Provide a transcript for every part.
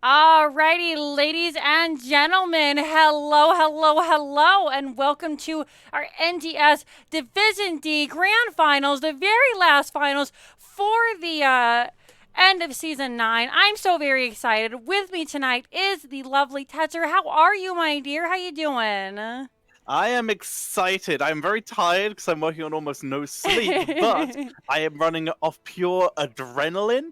Alrighty, ladies and gentlemen, hello, and welcome to our NGS Division D Grand Finals, the very last finals for the end of Season 9. I'm so very excited. With me tonight is the lovely Tetzer. How are you, my dear? How you doing? I am excited. I'm very tired because I'm working on almost no sleep, but I am running off pure adrenaline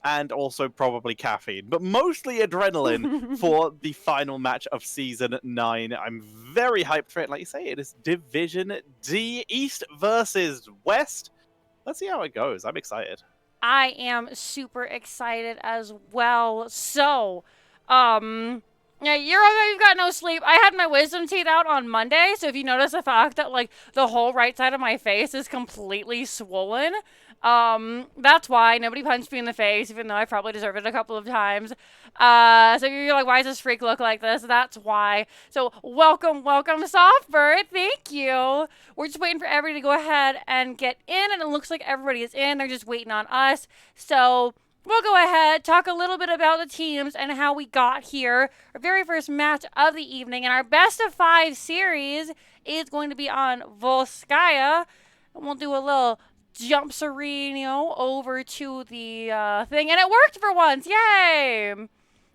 and also probably caffeine, but mostly adrenaline for the final match of Season 9. I'm very hyped for it. Like you say, it is Division D, East versus West. Let's see how it goes. I'm excited. I am super excited as well. Yeah, you've got no sleep. I had my wisdom teeth out on Monday, so if you notice the fact that like the whole right side of my face is completely swollen, that's why nobody punched me in the face, even though I probably deserved it a couple of times. So you're like, why does this freak look like this? That's why. So welcome, Softbird. Thank you. We're just waiting for everybody to go ahead and get in, and it looks like everybody is in. They're just waiting on us. So we'll go ahead, talk a little bit about the teams and how we got here. Our very first match of the evening, and our best of 5 series is going to be on Volskaya. And we'll do a little jump sereno over to the thing, and it worked for once. Yay!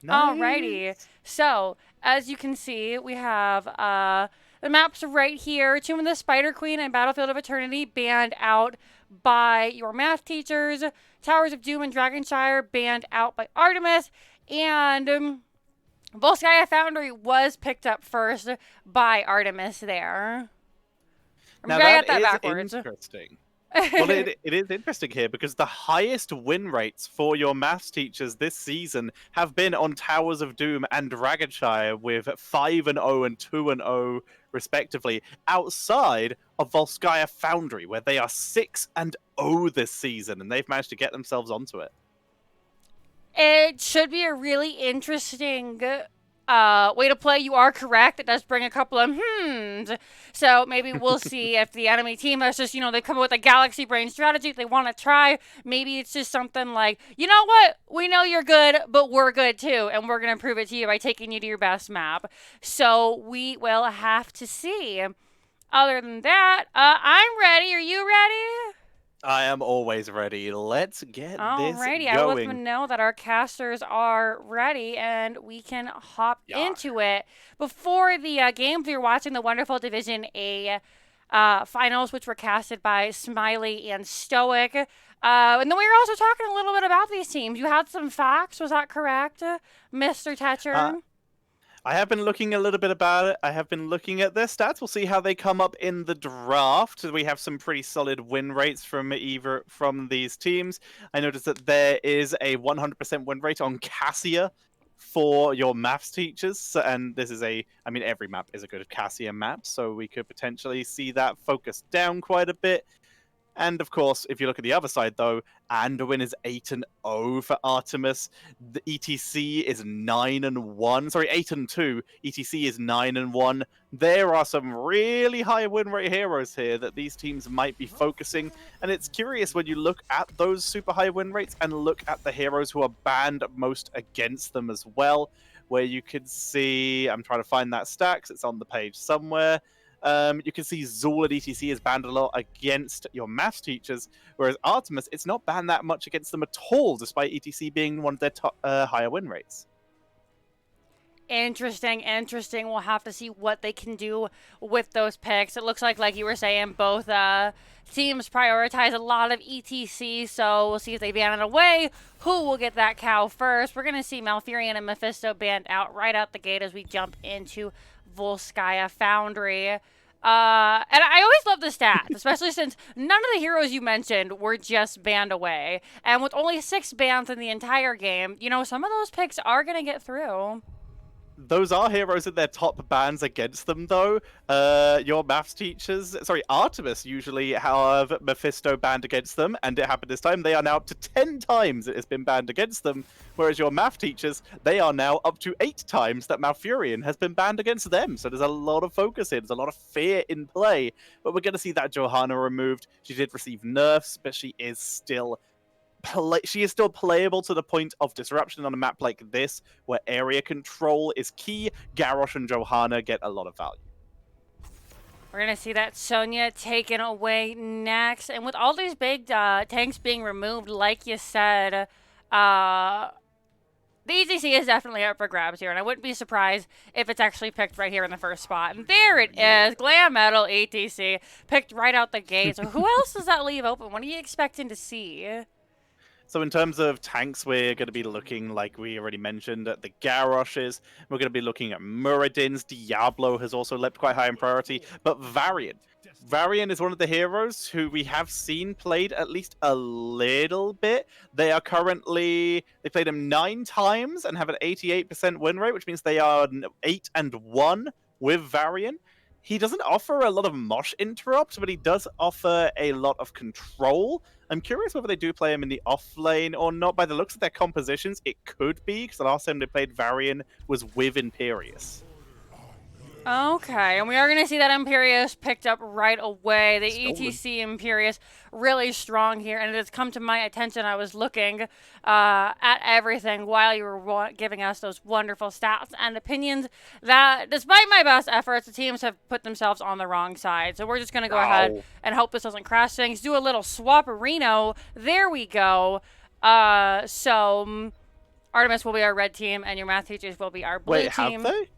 Alrighty. Nice. So, as you can see, we have the maps right here. Tomb of the Spider Queen and Battlefield of Eternity banned out by your math teachers. Towers of Doom and Dragonshire banned out by Artemis. And Volskaya Foundry was picked up first by Artemis there. Now Maybe I got that that is backwards. interesting. Well, it is interesting here because the highest win rates for your maths teachers this season have been on Towers of Doom and Dragonshire with 5-0 and 2-0 respectively, outside of Volskaya Foundry, where they are 6-0 this season, and they've managed to get themselves onto it. It should be a really interesting way to play. You are correct. It does bring a couple of hmms. So maybe we'll see if the enemy team has just, they come up with a galaxy brain strategy they want to try. Maybe it's just something like, you know what? We know you're good, but we're good too. And we're going to prove it to you by taking you to your best map. So we will have to see. Other than that, I'm ready. Are you ready? I am always ready. Let's get this Alrighty, I will let them going. know that our casters are ready and we can hop Yeah. into it. Before the games, we were watching the wonderful Division A finals, which were casted by Smiley and Stoic. And then we were also talking a little bit about these teams. You had some facts, was that correct, Mr. Tetcher? I have been looking a little bit about it. I have been looking at their stats. We'll see how they come up in the draft. We have some pretty solid win rates from either from these teams. I noticed that there is a 100% win rate on Cassia for your maths teachers, and this is every map is a good Cassia map, so we could potentially see that focused down quite a bit. And of course, if you look at the other side, though, Anduin is 8-0 for Artemis. The ETC is 9-1. Sorry, 8-2. ETC is 9-1. There are some really high win rate heroes here that these teams might be focusing. And it's curious when you look at those super high win rates and look at the heroes who are banned most against them as well, where you could see, I'm trying to find that stat 'cause it's on the page somewhere. You can see Zool at ETC is banned a lot against your maths teachers, whereas Artemis, it's not banned that much against them at all, despite ETC being one of their top, higher win rates. Interesting. We'll have to see what they can do with those picks. It looks like you were saying, both teams prioritize a lot of ETC, so we'll see if they ban it away. Who will get that cow first? We're going to see Malfurion and Mephisto banned out right out the gate as we jump into Volskaya Foundry. And I always love the stats, especially since none of the heroes you mentioned were just banned away. And with only 6 bans in the entire game, some of those picks are going to get through. Those are heroes in their top bans against them, though. Your maths teachers, sorry, Artemis usually have Mephisto banned against them, and it happened this time. They are now up to 10 times it has been banned against them, whereas your math teachers, they are now up to 8 times that Malfurion has been banned against them. So there's a lot of focus here. There's a lot of fear in play, but we're going to see that Johanna removed. She did receive nerfs, but she is still she is still playable to the point of disruption on a map like this, where area control is key. Garrosh and Johanna get a lot of value. We're going to see that Sonya taken away next. And with all these big tanks being removed, like you said, the ETC is definitely up for grabs here. And I wouldn't be surprised if it's actually picked right here in the first spot. And there it is. Glam Metal ETC picked right out the gate. So who else does that leave open? What are you expecting to see? So in terms of tanks, we're going to be looking, like we already mentioned, at the Garroshes. We're going to be looking at Muradins. Diablo has also leapt quite high in priority. But Varian. Varian is one of the heroes who we have seen played at least a little bit. They played him 9 times and have an 88% win rate, which means they are 8-1 with Varian. He doesn't offer a lot of mosh interrupt, but he does offer a lot of control. I'm curious whether they do play him in the off lane or not. By the looks of their compositions, it could be, because the last time they played Varian was with Imperius. Okay, and we are going to see that Imperius picked up right away. The ETC Imperius really strong here, and it has come to my attention. I was looking at everything while you were giving us those wonderful stats and opinions that, despite my best efforts, the teams have put themselves on the wrong side. So we're just going to go ahead and hope this doesn't crash things. Do a little swap-a-reno. There we go. Artemis will be our red team, and your math teachers will be our blue team. Wait, have they?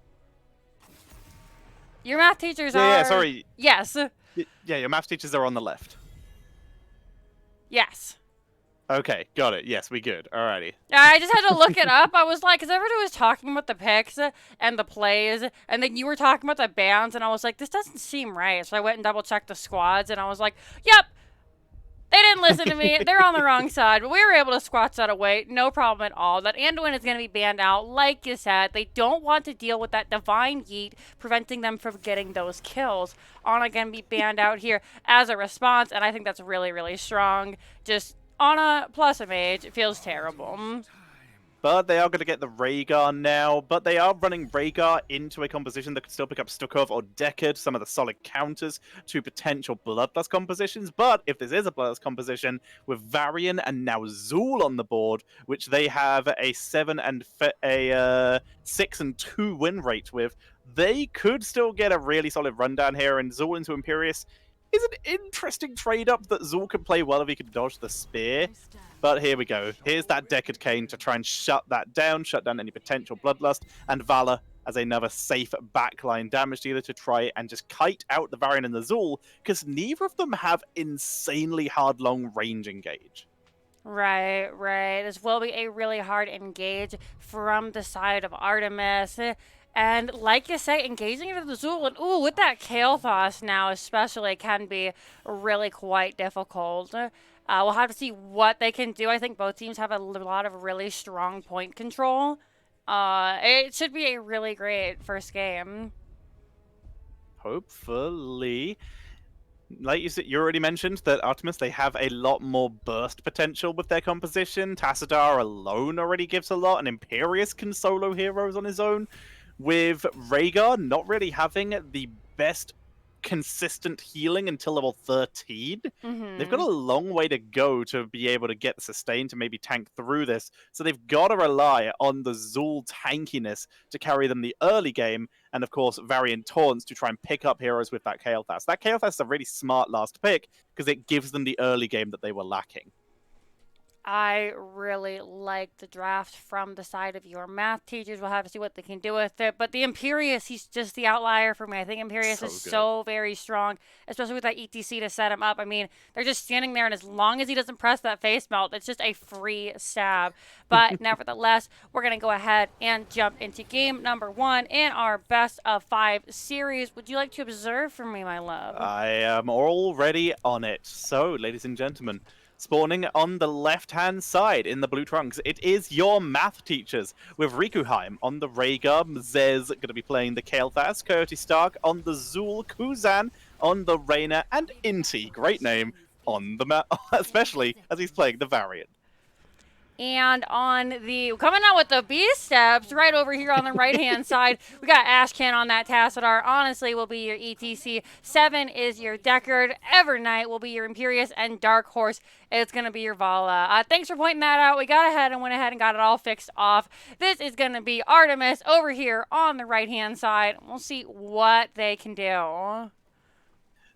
Your math teachers are... Yeah, sorry. Yes. Yeah, your math teachers are on the left. Yes. Okay, got it. Yes, we good. Alrighty. I just had to look it up. I was like, because everybody was talking about the picks and the plays, and then you were talking about the bans, and I was like, this doesn't seem right. So I went and double-checked the squads, and I was like, yep. They didn't listen to me. They're on the wrong side, but we were able to squash that away. No problem at all. That Anduin is going to be banned out. Like you said, they don't want to deal with that Divine Yeet, preventing them from getting those kills. Ana going to be banned out here as a response, and I think that's really, really strong. Just Ana plus a mage. It feels terrible. But they are going to get the Rhaegar now. But they are running Rhaegar into a composition that could still pick up Stukov or Deckard, some of the solid counters to potential Bloodlust compositions. But if this is a Bloodlust composition with Varian and now Zul on the board, which they have a 6-2 win rate with, they could still get a really solid rundown here. And Zul into Imperius is an interesting trade-up that Zul can play well if he can dodge the spear. But here we go. Here's that Deckard Cane to try and shut that down, shut down any potential Bloodlust, and Valor as another safe backline damage dealer to try and just kite out the Varian and the Zul, because neither of them have insanely hard long-range engage. Right. This will be a really hard engage from the side of Artemis. And like you say, engaging into the Zul, and ooh, with that Kael'thas now especially, can be really quite difficult. We'll have to see what they can do. I think both teams have a lot of really strong point control. It should be a really great first game. Hopefully. Like you said, you already mentioned that Artemis, they have a lot more burst potential with their composition. Tassadar alone already gives a lot, and Imperius can solo heroes on his own. With Rhaegar not really having the best consistent healing until level 13. They've got a long way to go to be able to get the sustain to maybe tank through this. So they've got to rely on the Zul tankiness to carry them the early game. And of course, Varian Taunts to try and pick up heroes with that Kael'thas. That Kael'thas is a really smart last pick because it gives them the early game that they were lacking. I really like the draft from the side of your math teachers. We'll have to see what they can do with it. But the Imperius, he's just the outlier for me. I think Imperius is so very strong, especially with that ETC to set him up. I mean, they're just standing there, and as long as he doesn't press that face melt, it's just a free stab. But nevertheless, we're going to go ahead and jump into game number 1 in our best of 5 series. Would you like to observe for me, my love? I am already on it. So, ladies and gentlemen, spawning on the left-hand side in the blue trunks, it is your math teachers, with Rikuheim on the Rhaegar, Zez going to be playing the Kael'thas, Coyote Stark on the Zul, Kuzan on the Reyna, and Inti, great name, on the map, especially as he's playing the Varian. And on the coming out with the B steps right over here on the right hand side, we got Ashcan on that Tassadar. Honestly, will be your ETC. 7 is your Deckard. Evernight will be your Imperious, and Dark Horse is going to be your Vala. Thanks for pointing that out. We got ahead and went ahead and got it all fixed off. This is going to be Artemis over here on the right hand side. We'll see what they can do.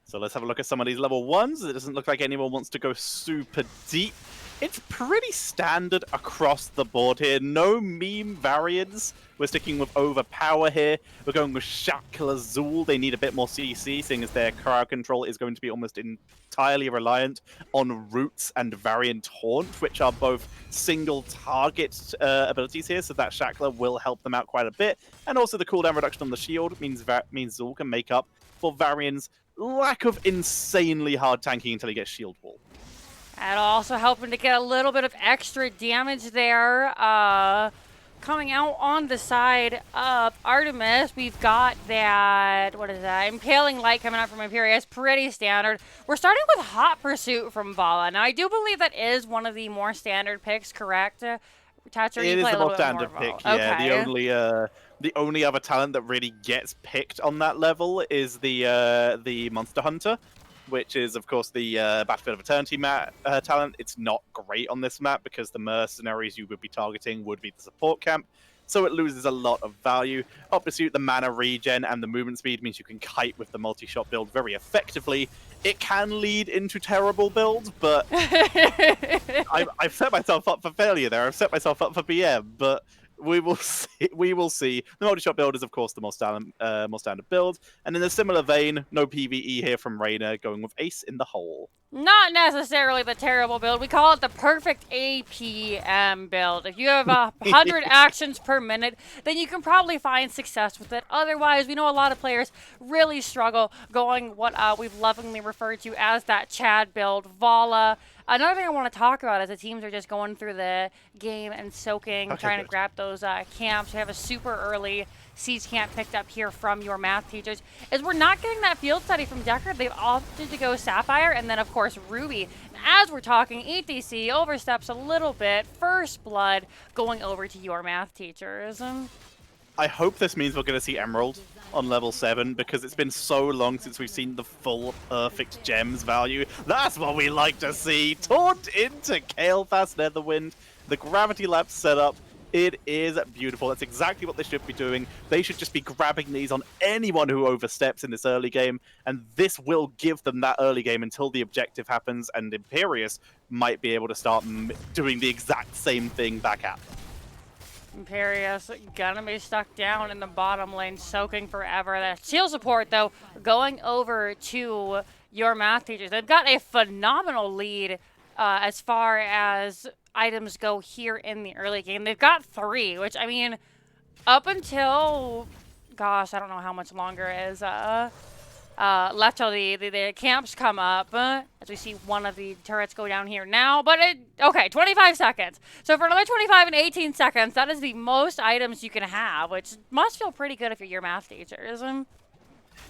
So let's have a look at some of these level 1s. It doesn't look like anyone wants to go super deep. It's pretty standard across the board here. No meme variants. We're sticking with Overpower here. We're going with Shackle Azul. They need a bit more CC, seeing as their crowd control is going to be almost entirely reliant on Roots and Variant Haunt, which are both single target abilities here, so that Shackler will help them out quite a bit. And also the cooldown reduction on the shield means Zul can make up for Varian's lack of insanely hard tanking until he gets shield wall. That'll also help him to get a little bit of extra damage there. Coming out on the side of Artemis, we've got that, what is that, Impaling Light coming out from Imperious, pretty standard. We're starting with Hot Pursuit from Vala. Now, I do believe that is one of the more standard picks, correct? Tatcher, it you is play the a little most bit standard more pick, Vala. yeah. Okay. The only other talent that really gets picked on that level is the Monster Hunter, which is, of course, the Battlefield of Eternity talent. It's not great on this map because the mercenaries you would be targeting would be the support camp, so it loses a lot of value. Hot Pursuit, the mana regen and the movement speed means you can kite with the multi-shot build very effectively. It can lead into terrible builds, but I've set myself up for failure there. I've set myself up for BM, but we will see. We will see. The multi-shot build is, of course, the more standard build. And in a similar vein, no PvE here from Reyna, going with Ace in the hole. Not necessarily the terrible build. We call it the perfect APM build. If you have 100 actions per minute, then you can probably find success with it. Otherwise, we know a lot of players really struggle going what we've lovingly referred to as that Chad build. Vala. Another thing I want to talk about is the teams are just going through the game and soaking, Okay, trying good. to grab those camps. We have a super early Siege camp picked up here from your math teachers. Is we're not getting that field study from Deckard. They've opted to go Sapphire and then, of course, Ruby. And as we're talking, ETC oversteps a little bit. First Blood going over to your math teachers. I hope this means we're going to see Emerald on level 7, because it's been so long since we've seen the full perfect gems value. That's what we like to see. Taunt into Kael'thas Netherwind. The Gravity Lab setup. It is beautiful. That's exactly what they should be doing. They should just be grabbing these on anyone who oversteps in this early game, and this will give them that early game until the objective happens, and Imperious might be able to start doing the exact same thing back at. Imperious gonna be stuck down in the bottom lane, soaking forever. That shield support, though, going over to your math teachers. They've got a phenomenal lead as far as items go here in the early game. They've got 3, which, I mean, up until, gosh, I don't know how much longer is left till the camps come up, as we see one of the turrets go down here now. But, okay, 25 seconds. So for another 25 and 18 seconds, that is the most items you can have, which must feel pretty good if you're your math teachers.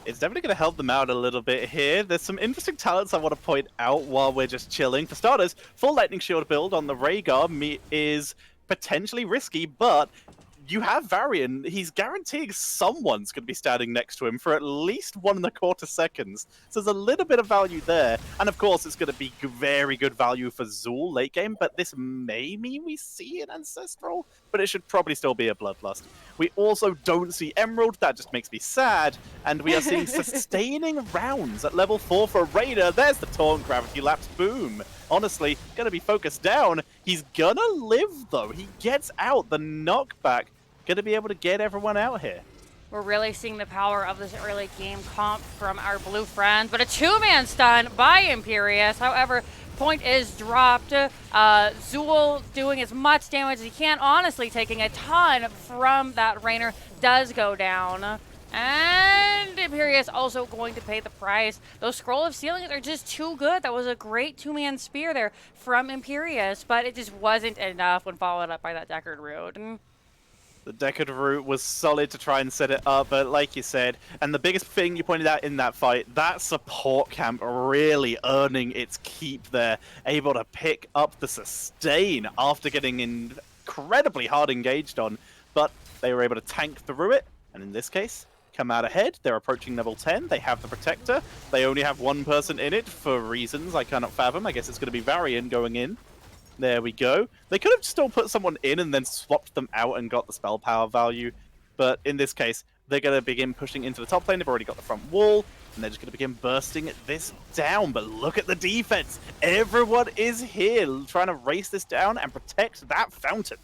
It's definitely going to help them out a little bit here. There's some interesting talents I want to point out while we're just chilling. For starters, full Lightning Shield build on the Rhaegar is potentially risky, but you have Varian. He's guaranteeing someone's going to be standing next to him for at least 1.25 seconds. So there's a little bit of value there. And of course, it's going to be very good value for Zul late game, but this may mean we see an Ancestral, but it should probably still be a Bloodlust. We also don't see Emerald. That just makes me sad. And we are seeing sustaining rounds at level 4 for Raider. There's the Taunt, Gravity Lapse, boom. Honestly, gonna be focused down. He's gonna live, though. He gets out. The knockback gonna be able to get everyone out here. We're really seeing the power of this early game comp from our blue friends, but a 2-man stun by Imperious. However, point is dropped. Zul doing as much damage as he can, honestly taking a ton from that Rainer, does go down. And Imperious also going to pay the price. Those Scroll of Ceilings are just too good. That was a great 2-man spear there from Imperious, but it just wasn't enough when followed up by that Deckard Road. The Deckard route was solid to try and set it up, but like you said, and the biggest thing you pointed out in that fight, that support camp really earning its keep there, able to pick up the sustain after getting incredibly hard engaged on, but they were able to tank through it, and in this case, come out ahead. They're approaching level 10, they have the Protector, they only have one person in it for reasons I cannot fathom. I guess it's going to be Varian going in. There we go. They could have still put someone in and then swapped them out and got the spell power value. But in this case, they're going to begin pushing into the top lane. They've already got the front wall. And they're just going to begin bursting this down. But look at the defense. Everyone is here trying to race this down and protect that fountain.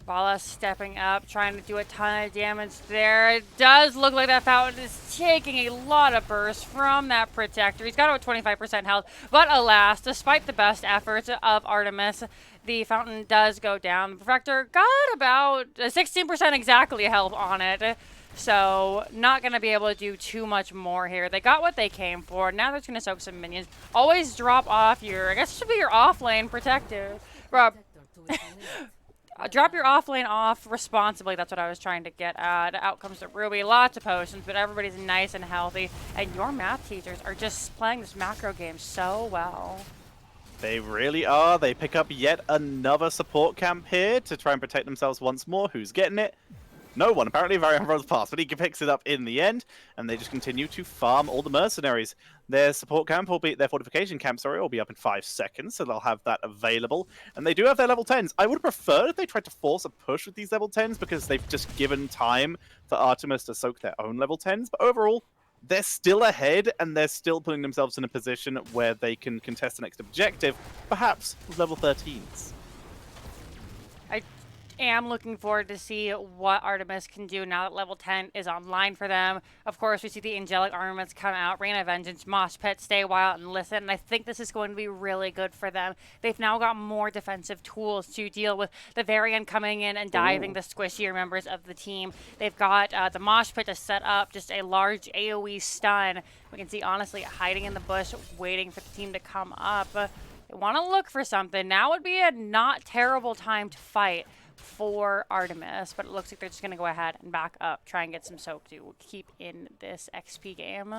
Bala stepping up, trying to do a ton of damage there. It does look like that fountain is taking a lot of burst from that Protector. He's got about 25% health, but alas, despite the best efforts of Artemis, the fountain does go down. The Protector got about 16% exactly health on it, so not going to be able to do too much more here. They got what they came for. Now they're just going to soak some minions. Always drop off your, I guess it should be your off-lane Protector. Drop your offlane off responsibly. That's what I was trying to get at. Out comes the Ruby. Lots of potions, but everybody's nice and healthy. And your math teachers are just playing this macro game so well. They really are. They pick up yet another support camp here to try and protect themselves once more. Who's getting it? No one. Apparently Varian runs past, but he picks it up in the end, and they just continue to farm all the mercenaries. Their support camp will be, their fortification camp, sorry, will be up in 5 seconds, so they'll have that available. And they do have their level 10s. I would have preferred if they tried to force a push with these level 10s, because they've just given time for Artemis to soak their own level 10s. But overall, they're still ahead, and they're still putting themselves in a position where they can contest the next objective, perhaps with level 13s. Am looking forward to see what Artemis can do now that level 10 is online for them. Of course, we see the angelic armaments come out, Rain of Vengeance, Mosh Pit, Stay a While, and Listen, and I think this is going to be really good for them. They've now got more defensive tools to deal with the Varian coming in and diving the squishier members of the team. They've got the Mosh Pit to set up just a large AoE stun. We can see, honestly, hiding in the bush, waiting for the team to come up. They want to look for something. Now would be a not terrible time to fight for Artemis, but it looks like they're just going to go ahead and back up, try and get some soak to keep in this XP game.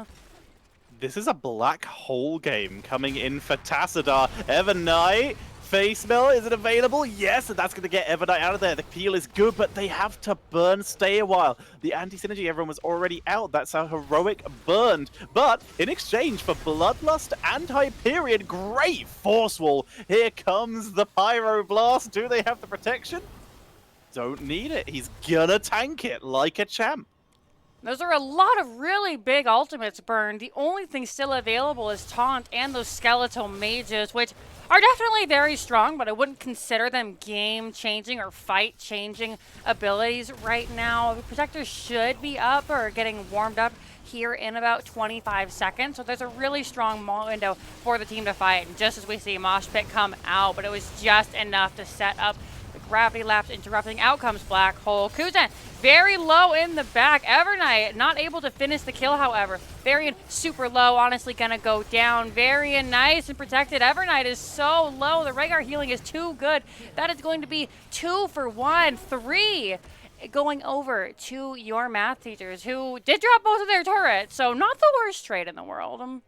This is a black hole game coming in for Tassadar. Evernight, face mill, is it available? Yes, and that's going to get Evernight out of there. The peel is good, but they have to burn Stay a While. The anti-synergy, everyone was already out. That's how heroic burned. But in exchange for Bloodlust and Hyperion, great force wall. Here comes the Pyroblast. Do they have the protection? Don't need it. He's gonna tank it like a champ. Those are a lot of really big ultimates burned. The only thing still available is Taunt and those skeletal mages, which are definitely very strong, but I wouldn't consider them game-changing or fight-changing abilities right now. The Protectors should be up or getting warmed up here in about 25 seconds, so there's a really strong window for the team to fight. And just as we see Mosh Pit come out, but it was just enough to set up the gravity lapse interrupting. Out comes Black Hole. Kuzan very low in the back. Evernight not able to finish the kill, however. Varian super low, honestly gonna go down. Varian nice and protected. Evernight is so low. The Rhaegar healing is too good. That is going to be 2 for 1. 3 going over to your math teachers, who did drop both of their turrets, so not the worst trade in the world.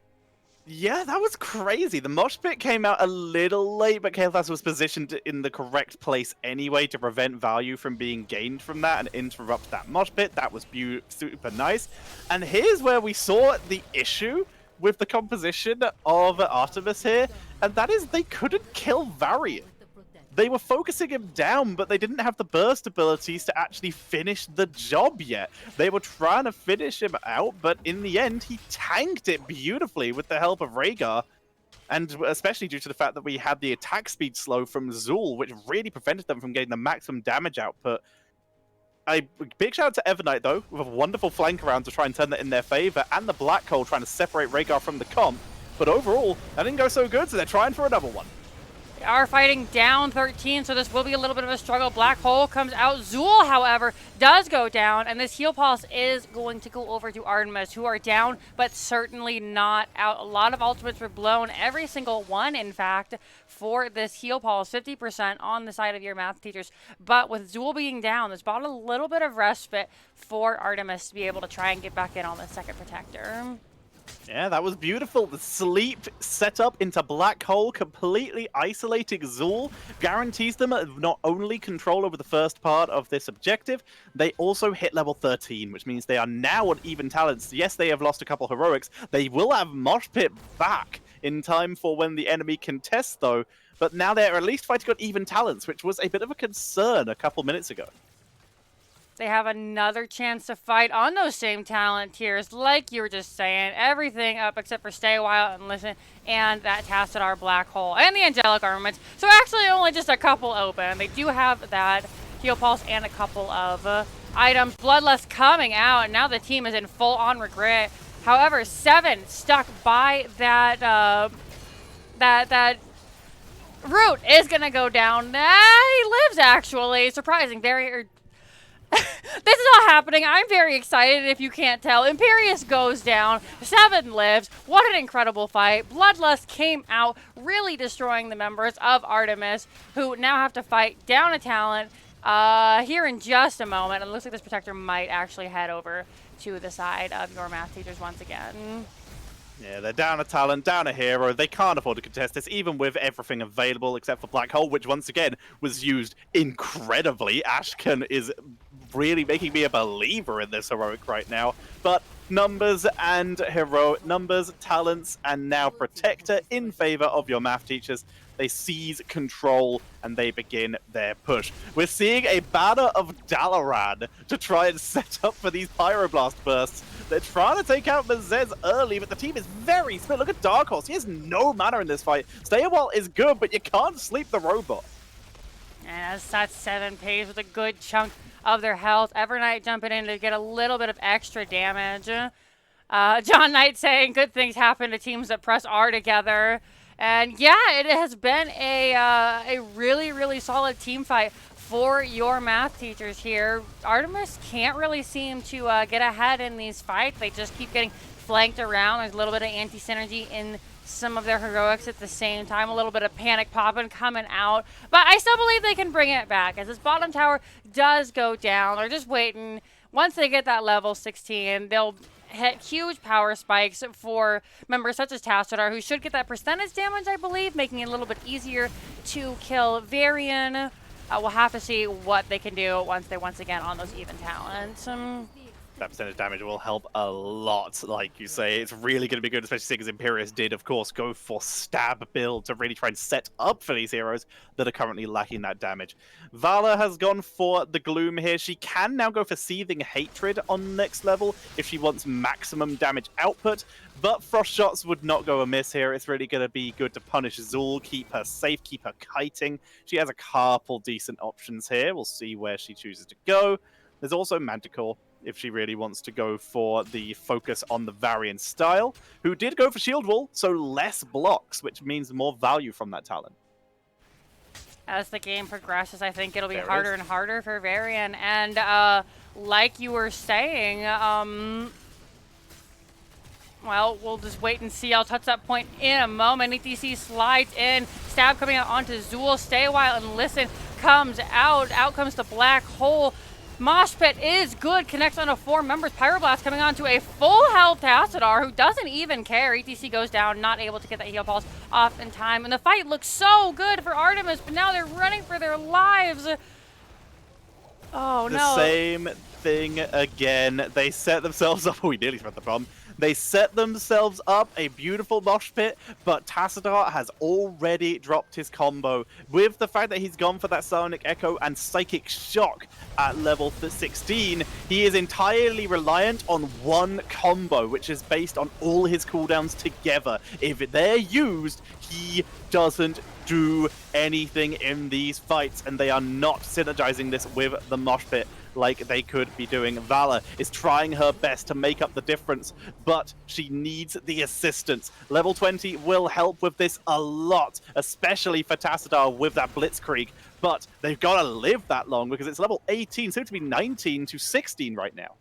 Yeah, that was crazy. The mosh pit came out a little late, but Kael'thas was positioned in the correct place anyway to prevent value from being gained from that and interrupt that mosh pit. That was super nice. And here's where we saw the issue with the composition of Artemis here, and that is they couldn't kill Varian. They were focusing him down, but they didn't have the burst abilities to actually finish the job yet. They were trying to finish him out, but in the end, he tanked it beautifully with the help of Rhaegar. And especially due to the fact that we had the attack speed slow from Zul, which really prevented them from getting the maximum damage output. A big shout out to Evernight, though, with a wonderful flank around to try and turn that in their favor, and the Black Hole trying to separate Rhaegar from the comp. But overall, that didn't go so good, so they're trying for another one. are fighting down 13, so this will be a little bit of a struggle. Black Hole comes out. Zool, however, does go down, and this heal pulse is going to go over to Artemis, who are down, but certainly not out. A lot of ultimates were blown, every single one, in fact, for this heal pulse, 50% on the side of your math teachers. But with Zool being down, this brought a little bit of respite for Artemis to be able to try and get back in on the second protector. Yeah, that was beautiful. The sleep set up into Black Hole, completely isolating Zool, guarantees them not only control over the first part of this objective, they also hit level 13, which means they are now on even talents. Yes, they have lost a couple heroics. They will have Mosh Pit back in time for when the enemy contests, though. But now they're at least fighting on even talents, which was a bit of a concern a couple minutes ago. They have another chance to fight on those same talent tiers, like you were just saying. Everything up except for Stay a While and Listen, and that Tassadar Black Hole, and the Angelic Armaments. So actually only just a couple open. They do have that Heal Pulse and a couple of items. Bloodlust coming out, and now the team is in full-on regret. However, 7 stuck by that, that root is going to go down. He lives, actually. Surprising. This is all happening. I'm very excited if you can't tell. Imperius goes down. 7 lives. What an incredible fight. Bloodlust came out, really destroying the members of Artemis, who now have to fight down a talent here in just a moment. It looks like this protector might actually head over to the side of your math teachers once again. Yeah, they're down a talent, down a hero. They can't afford to contest this, even with everything available except for Black Hole, which once again was used incredibly. Ashkan is really making me a believer in this heroic right now. But numbers and heroic numbers, talents, and now Protector in favor of your math teachers. They seize control and they begin their push. We're seeing a banner of Dalaran to try and set up for these Pyroblast bursts. They're trying to take out Mazez early, but the team is very split. Look at Dark Horse. He has no mana in this fight. Stay a while is good, but you can't sleep the robot. And as that 7 pays with a good chunk of their health. Evernight jumping in to get a little bit of extra damage. John Knight saying good things happen to teams that press R together. And yeah, it has been a really, really solid team fight for your math teachers here. Artemis can't really seem to get ahead in these fights. They just keep getting flanked around. There's a little bit of anti-synergy in some of their heroics at the same time. A little bit of panic popping coming out. But I still believe they can bring it back as this bottom tower does go down. They're just waiting. Once they get that level 16, they'll hit huge power spikes for members such as Tassadar, who should get that percentage damage, I believe, making it a little bit easier to kill Varian. We'll have to see what they can do once they're once again on those even talents. That percentage damage will help a lot, like you say. It's really going to be good, especially seeing as Imperius did, of course, go for stab build to really try and set up for these heroes that are currently lacking that damage. Vala has gone for the Gloom here. She can now go for Seething Hatred on next level if she wants maximum damage output, but Frost Shots would not go amiss here. It's really going to be good to punish Zool, keep her safe, keep her kiting. She has a couple decent options here. We'll see where she chooses to go. There's also Manticore, if she really wants to go for the focus on the Varian style, who did go for Shield Wall, so less blocks, which means more value from that talent. As the game progresses, I think it'll be harder and harder for Varian. And like you were saying, well, we'll just wait and see. I'll touch that point in a moment. ETC slides in, stab coming out onto Zool. Stay a while and listen comes out. Out comes the Black Hole. Mosh Pit is good, connects onto 4 members. Pyroblast coming onto a full health Tassadar, who doesn't even care. ETC goes down, not able to get that heal pulse off in time. And the fight looks so good for Artemis, but now they're running for their lives. Oh, no. The same thing again. They set themselves up. Oh, we nearly spread the bomb. They set themselves up a beautiful mosh pit, but Tassadar has already dropped his combo. With the fact that he's gone for that Psionic Echo and Psychic Shock at level 16, he is entirely reliant on one combo, which is based on all his cooldowns together. If they're used, he doesn't do anything in these fights, and they are not synergizing this with the mosh pit. like they could be doing. Vala is trying her best to make up the difference, but she needs the assistance. Level 20 will help with this a lot, especially for Tassadar with that Blitzkrieg, but they've got to live that long because it's level 18, soon to be 19 to 16 right now.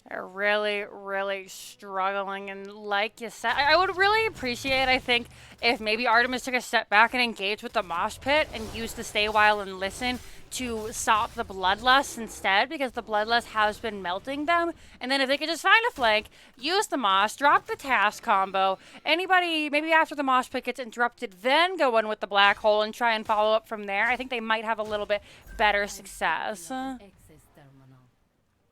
They're really, really struggling. And like you said, I would really appreciate, I think, if maybe Artemis took a step back and engaged with the mosh pit and used the stay while and listen to stop the bloodlust instead, because the bloodlust has been melting them. And then if they could just find a flank, use the mosh, drop the task combo, anybody, maybe after the mosh pit gets interrupted, then go in with the black hole and try and follow up from there, I think they might have a little bit better success.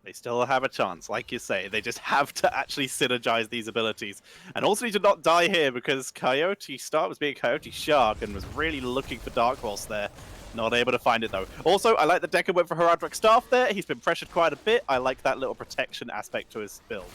They still have a chance, like you say. They just have to actually synergize these abilities. And also need to not die here because Coyote Star was being Coyote Shark and was really looking for Dark Horse there. Not able to find it though. Also, I like the Decker went for Herodric Staff there. He's been pressured quite a bit. I like that little protection aspect to his build.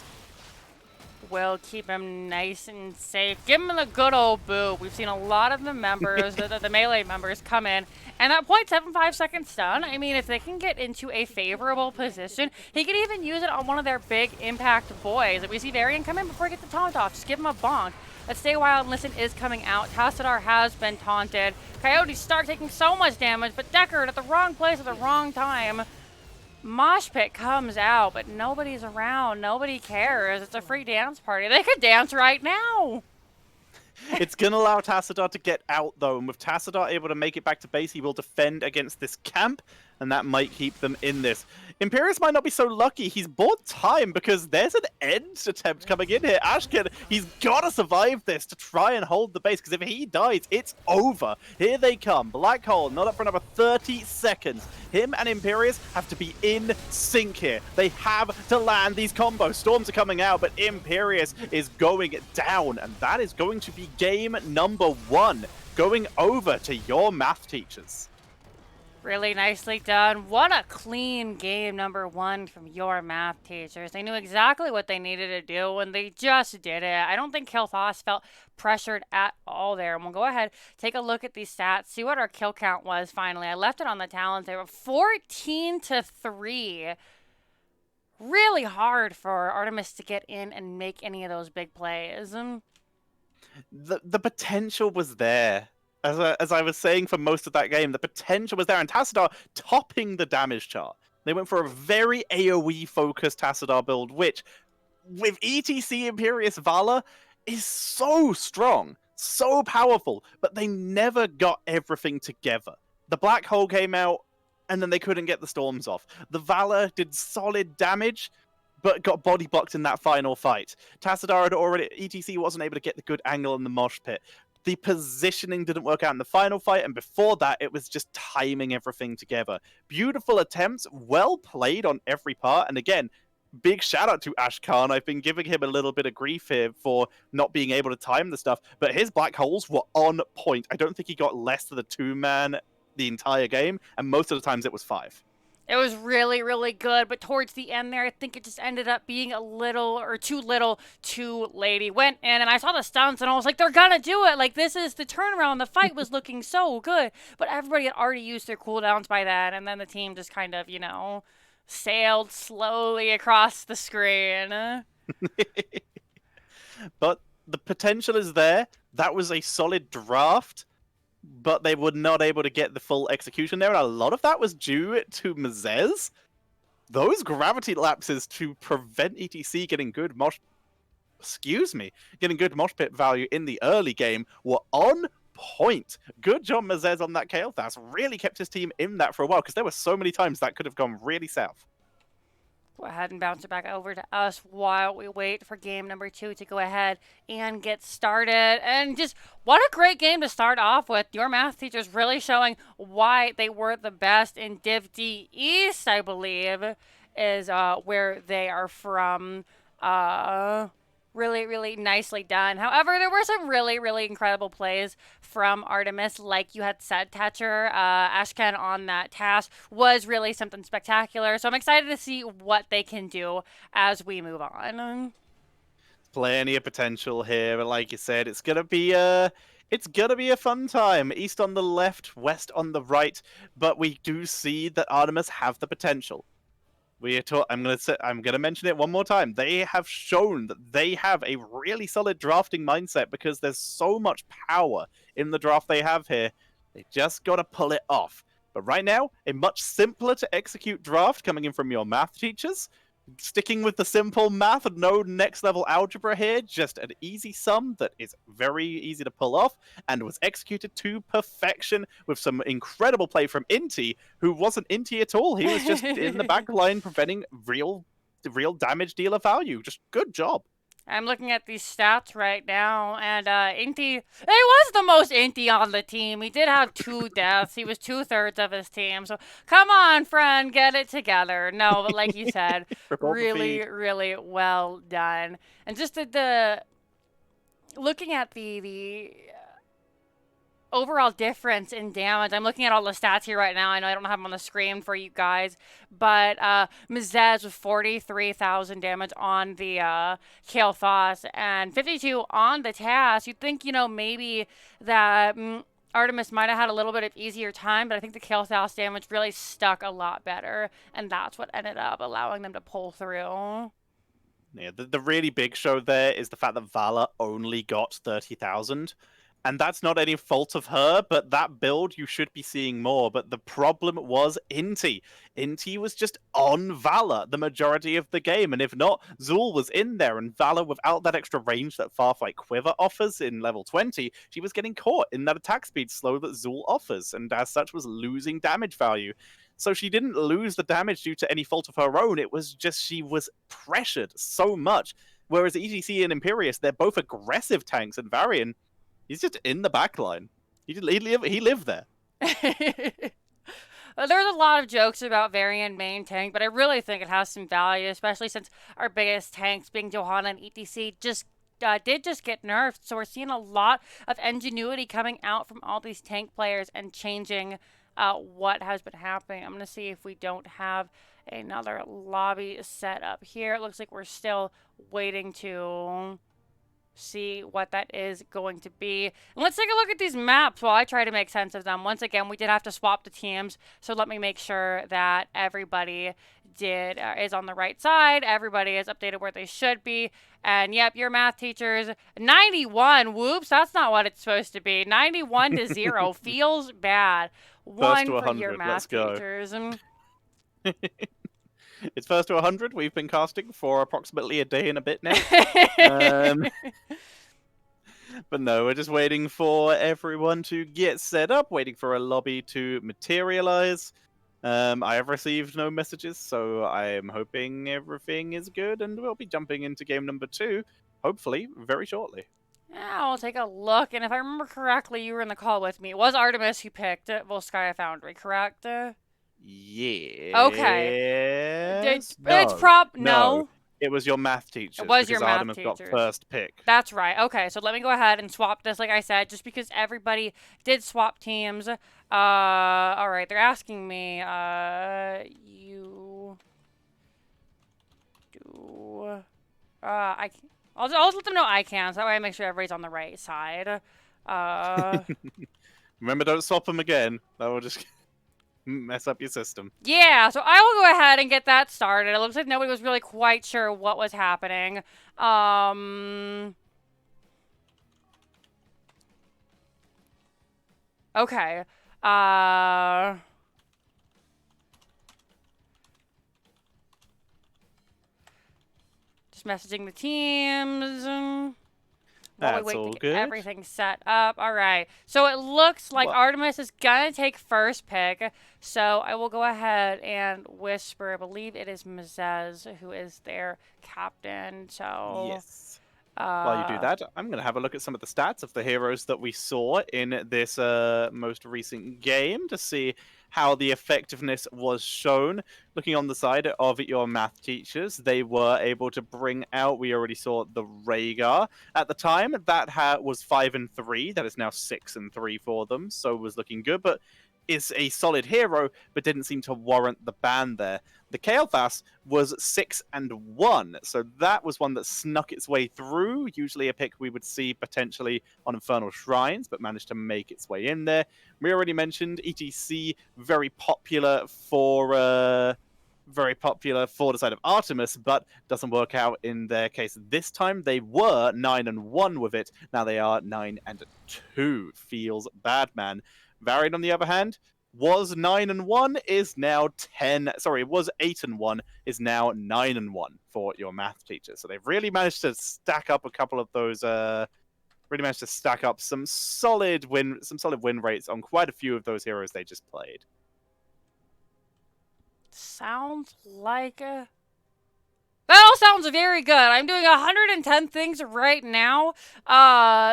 Will keep him nice and safe. Give him the good old boo. We've seen a lot of the members, the melee members, come in. And that 0.75 second stun, I mean, if they can get into a favorable position, he could even use it on one of their big impact boys. If we see Varian come in before he gets the taunt off, just give him a bonk. Let's Stay Wild and Listen is coming out. Tassadar has been taunted. Coyote start taking so much damage, but Deckard at the wrong place at the wrong time. Mosh pit comes out, but nobody's around. Nobody cares. It's a free dance party. They could dance right now. It's going to allow Tassadar to get out, though. And with Tassadar able to make it back to base, he will defend against this camp. And that might keep them in this. Imperius might not be so lucky. He's bought time because there's an end attempt coming in here. Ashken, he's got to survive this to try and hold the base because if he dies, it's over. Here they come. Black Hole, not up for another 30 seconds. Him and Imperius have to be in sync here. They have to land these combos. Storms are coming out, but Imperius is going down. And that is going to be game number 1. Going over to your math teachers. Really nicely done. What a clean game number 1 from your math teachers. They knew exactly what they needed to do, and they just did it. I don't think Kilthos felt pressured at all there. And we'll go ahead, take a look at these stats, see what our kill count was finally. I left it on the talents. They were 14-3. Really hard for Artemis to get in and make any of those big plays. The potential was there. As I was saying for most of that game, the potential was there, and Tassadar topping the damage chart. They went for a very AoE-focused Tassadar build, which, with ETC Imperius Vala, is so strong, so powerful, but they never got everything together. The Black Hole came out, and then they couldn't get the Storms off. The Vala did solid damage, but got body blocked in that final fight. Tassadar had already... ETC wasn't able to get the good angle in the mosh pit. The positioning didn't work out in the final fight, and before that, it was just timing everything together. Beautiful attempts, well played on every part, and again, big shout out to Ash Khan. I've been giving him a little bit of grief here for not being able to time the stuff, but his black holes were on point. I don't think he got less than a 2-man the entire game, and most of the times it was 5. It was really, really good, but towards the end there, I think it just ended up being a little, or too little, too late. He went in, and I saw the stunts, and I was like, they're gonna do it! Like, this is the turnaround. The fight was looking so good, but everybody had already used their cooldowns by then, and then the team just kind of, you know, sailed slowly across the screen. But the potential is there. That was a solid draft, but they were not able to get the full execution there, and a lot of that was due to Mezez. Those gravity lapses to prevent ETC getting good getting good mosh pit value in the early game were on point. Good job, Mezez, on that Kael'thas. Really kept his team in that for a while, because there were so many times that could have gone really south. Go ahead and bounce it back over to us while we wait for game number 2 to go ahead and get started. And just what a great game to start off with. Your math teachers really showing why they were the best in Div D East, I believe, is where they are from. Really, really nicely done. However, there were some really, really incredible plays from Artemis, like you had said, Thatcher. Ashken on that task was really something spectacular. So I'm excited to see what they can do as we move on. Plenty of potential here, like you said, it's gonna be a fun time. East on the left, west on the right, but we do see that Artemis have the potential. I'm gonna mention it one more time. They have shown that they have a really solid drafting mindset because there's so much power in the draft they have here. They just gotta pull it off. But right now, a much simpler to execute draft coming in from your math teachers. Sticking with the simple math, no next level algebra here, just an easy sum that is very easy to pull off and was executed to perfection with some incredible play from Inti, who wasn't Inti at all. He was just in the back line preventing real damage dealer value. Just good job. I'm looking at these stats right now, and Inti, it was the most Inti on the team. He did have 2 deaths. He was 2/3 of his team. So come on, friend, get it together. No, but like you said, really, really well done. And just the looking at the overall difference in damage. I'm looking at all the stats here right now. I know I don't have them on the screen for you guys, but Mizez with 43,000 damage on the Kael'thas and 52 on the Task. You'd think, maybe that Artemis might have had a little bit of easier time, but I think the Kael'thas damage really stuck a lot better, and that's what ended up allowing them to pull through. Yeah, the really big show there is the fact that Vala only got 30,000. And that's not any fault of her, but that build you should be seeing more. But the problem was Inti. Inti was just on Vala the majority of the game. And if not, Zul was in there. And Vala, without that extra range that Farfight Quiver offers in level 20, she was getting caught in that attack speed slow that Zul offers. And as such was losing damage value. So she didn't lose the damage due to any fault of her own. It was just she was pressured so much. Whereas EGC and Imperius, they're both aggressive tanks. And Varian, he's just in the back line. He lived there. There's a lot of jokes about Varian main tank, but I really think it has some value, especially since our biggest tanks, being Johanna and ETC, did just get nerfed. So we're seeing a lot of ingenuity coming out from all these tank players and changing what has been happening. I'm going to see if we don't have another lobby set up here. It looks like we're still waiting to see what that is going to be. And let's take a look at these maps while I try to make sense of them. Once again, we did have to swap the teams, so let me make sure that everybody is on the right side. Everybody is updated where they should be. And yep, your math teachers, 91. Whoops, that's not what it's supposed to be. 91 to 0 feels bad. First to 1 for 100. your math teachers. It's first to 100. We've been casting for approximately a day and a bit now. But no, we're just waiting for everyone to get set up, waiting for a lobby to materialize. I have received no messages, so I am hoping everything is good, and we'll be jumping into game number 2, hopefully, very shortly. Yeah, I'll take a look, and if I remember correctly, you were in the call with me. It was Artemis who picked Volskaya Foundry, correct? Yeah. Okay. No. No. It was your math teacher. It was your math Artemis got teachers. first pick. That's right. Okay, so let me go ahead and swap this, like I said, just because everybody did swap teams. All right, they're asking me, you do, I'll let them know I can, so that way I make sure everybody's on the right side. Remember, don't swap them again. That will just mess up your system. Yeah, so I will go ahead and get that started. It looks like nobody was really quite sure what was happening. Okay. Just messaging the teams. While we wait all to get good. everything set up. All right. So it looks like Artemis is going to take first pick. So I will go ahead and whisper. I believe it is Mizez who is their captain. So yes. While you do that, I'm going to have a look at some of the stats of the heroes that we saw in this most recent game to see how the effectiveness was shown. Looking on the side of your math teachers, they were able to bring out, we already saw the Rhaegar. At the time, that was 5 and 3. That is now 6 and 3 for them, so it was looking good, but is a solid hero, but didn't seem to warrant the ban there. The Kael'thas was 6 and 1, so that was one that snuck its way through. Usually a pick we would see potentially on Infernal Shrines, but managed to make its way in there. We already mentioned ETC, very popular for very popular for the side of Artemis, but doesn't work out in their case this time. They were 9-1 with it. Now they are 9-2. Feels bad, man. Varian, on the other hand, was 9-1, is now 10. Sorry, was 8-1, is now 9-1 for your math teacher. So they've really managed to stack up a couple of those. Really managed to stack up some solid win rates on quite a few of those heroes they just played. Sounds like that all sounds very good. I'm doing 110 things right now.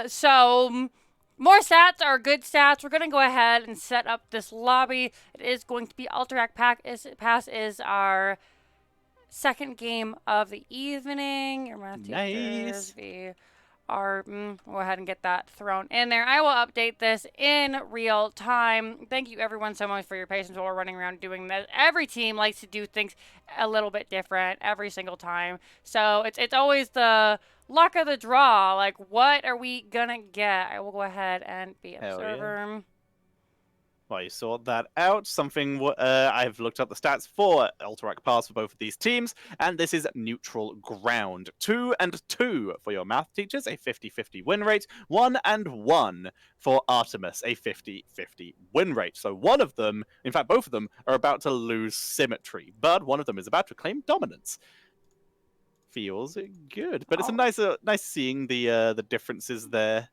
So more stats are good stats. We're gonna go ahead and set up this lobby. It is going to be Alterac Pass is our second game of the evening. Your math Nice. teachers, go ahead and get that thrown in there. I will update this in real time. Thank you everyone so much for your patience while we're running around doing this. Every team likes to do things a little bit different every single time. So it's always the luck of the draw. Like, what are we gonna get? I will go ahead and be observer. Yeah. Well, you sort that out. Something I've looked up the stats for Alterac Pass for both of these teams, and this is neutral ground. 2-2 for your math teachers, a 50-50 win rate. 1-1 for Artemis, a 50-50 win rate. So one of them, in fact, both of them are about to lose symmetry, but one of them is about to claim dominance. Feels good, but it's a nice seeing the differences there.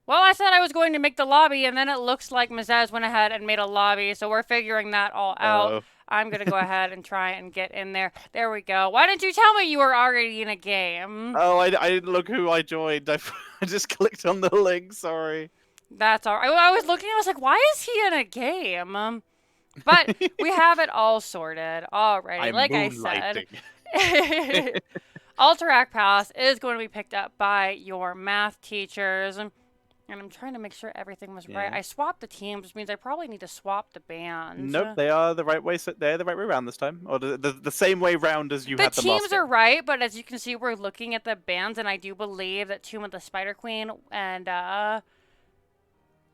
Well, I said I was going to make the lobby, and then it looks like Mazaz went ahead and made a lobby, so we're figuring that all out. I'm going to go ahead and try and get in there. There we go. Why didn't you tell me you were already in a game? Oh, I didn't look who I joined. I just clicked on the link, sorry. That's all right. I was looking, I was like, why is he in a game? But we have it all sorted already. Like I said, Alterac Pass is going to be picked up by your math teachers. And I'm trying to make sure everything was right. I swapped the teams, which means I probably need to swap the bands. Nope, they are the right way. They're the right way around this time, or the same way round as you had them last. The teams are right, but as you can see, we're looking at the bands, and I do believe that Tomb of the Spider Queen and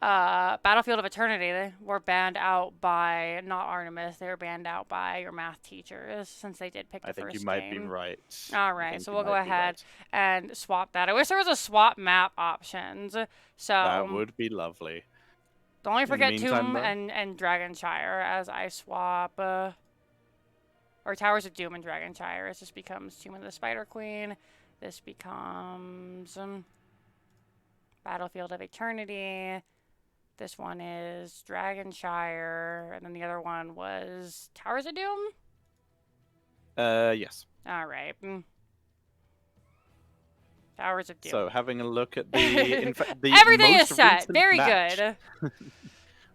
Battlefield of Eternity, they were banned out by not Artemis. They were banned out by your math teachers since they did pick the first game. I think you might be right. All right, so we'll go ahead and swap that. I wish there was a swap map options. So that would be lovely. Don't only forget Tomb and Dragonshire as I swap. Or Towers of Doom and Dragonshire. It just becomes Tomb of the Spider Queen. This becomes Battlefield of Eternity. This one is Dragonshire, and then the other one was Towers of Doom? Yes. All right. Towers of Doom. So, having a look at the everything is set. Very match. Good.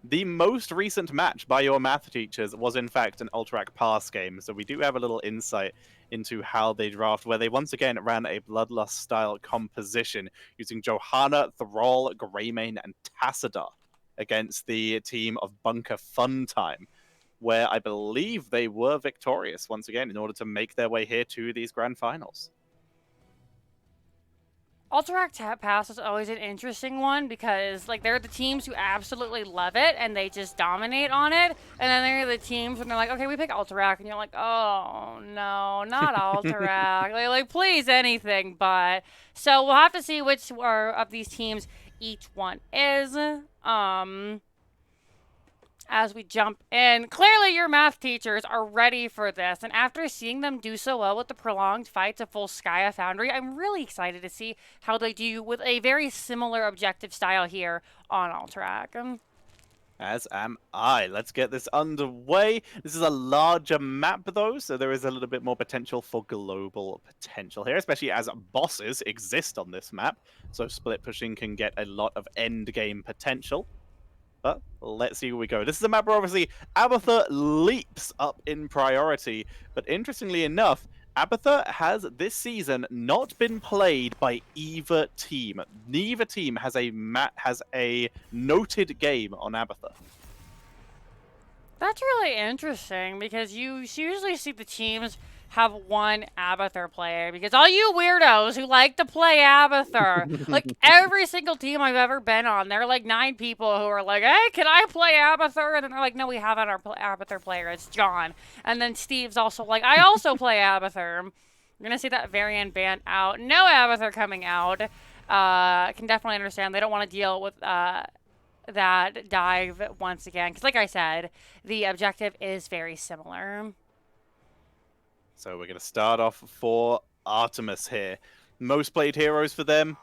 The most recent match by your math teachers was, in fact, an Alterac Pass game. So we do have a little insight into how they draft, where they once again ran a Bloodlust-style composition using Johanna, Thrall, Greymane, and Tassadar against the team of Bunker Funtime, where I believe they were victorious once again in order to make their way here to these grand finals. Alterac Pass is always an interesting one because, like, they're the teams who absolutely love it and they just dominate on it. And then they're the teams when they're like, okay, we pick Alterac. And you're like, oh, no, not Alterac. like, please, anything but. So we'll have to see which of these teams each one is. As we jump in, clearly your math teachers are ready for this, and after seeing them do so well with the prolonged fights of Volskaya Foundry, I'm really excited to see how they do with a very similar objective style here on Alterac. As am I. Let's get this underway. This is a larger map, though, so there is a little bit more potential for global potential here, especially as bosses exist on this map. So split pushing can get a lot of end game potential. But let's see where we go. This is a map where obviously Abathur leaps up in priority. But interestingly enough, Abathur has this season not been played by either team. Neither team has a noted game on Abathur. That's really interesting because you usually see the teams have one Abathur player because all you weirdos who like to play Abathur, like every single team I've ever been on, there are like 9 people who are like, hey, can I play Abathur? And then they're like, no, we have our Abathur player. It's John. And then Steve's also like, I also play Abathur. You're going to see that variant ban out. No Abathur coming out. I can definitely understand they don't want to deal with that dive once again. Because, like I said, the objective is very similar. So we're going to start off for Artemis here. Most played heroes for them.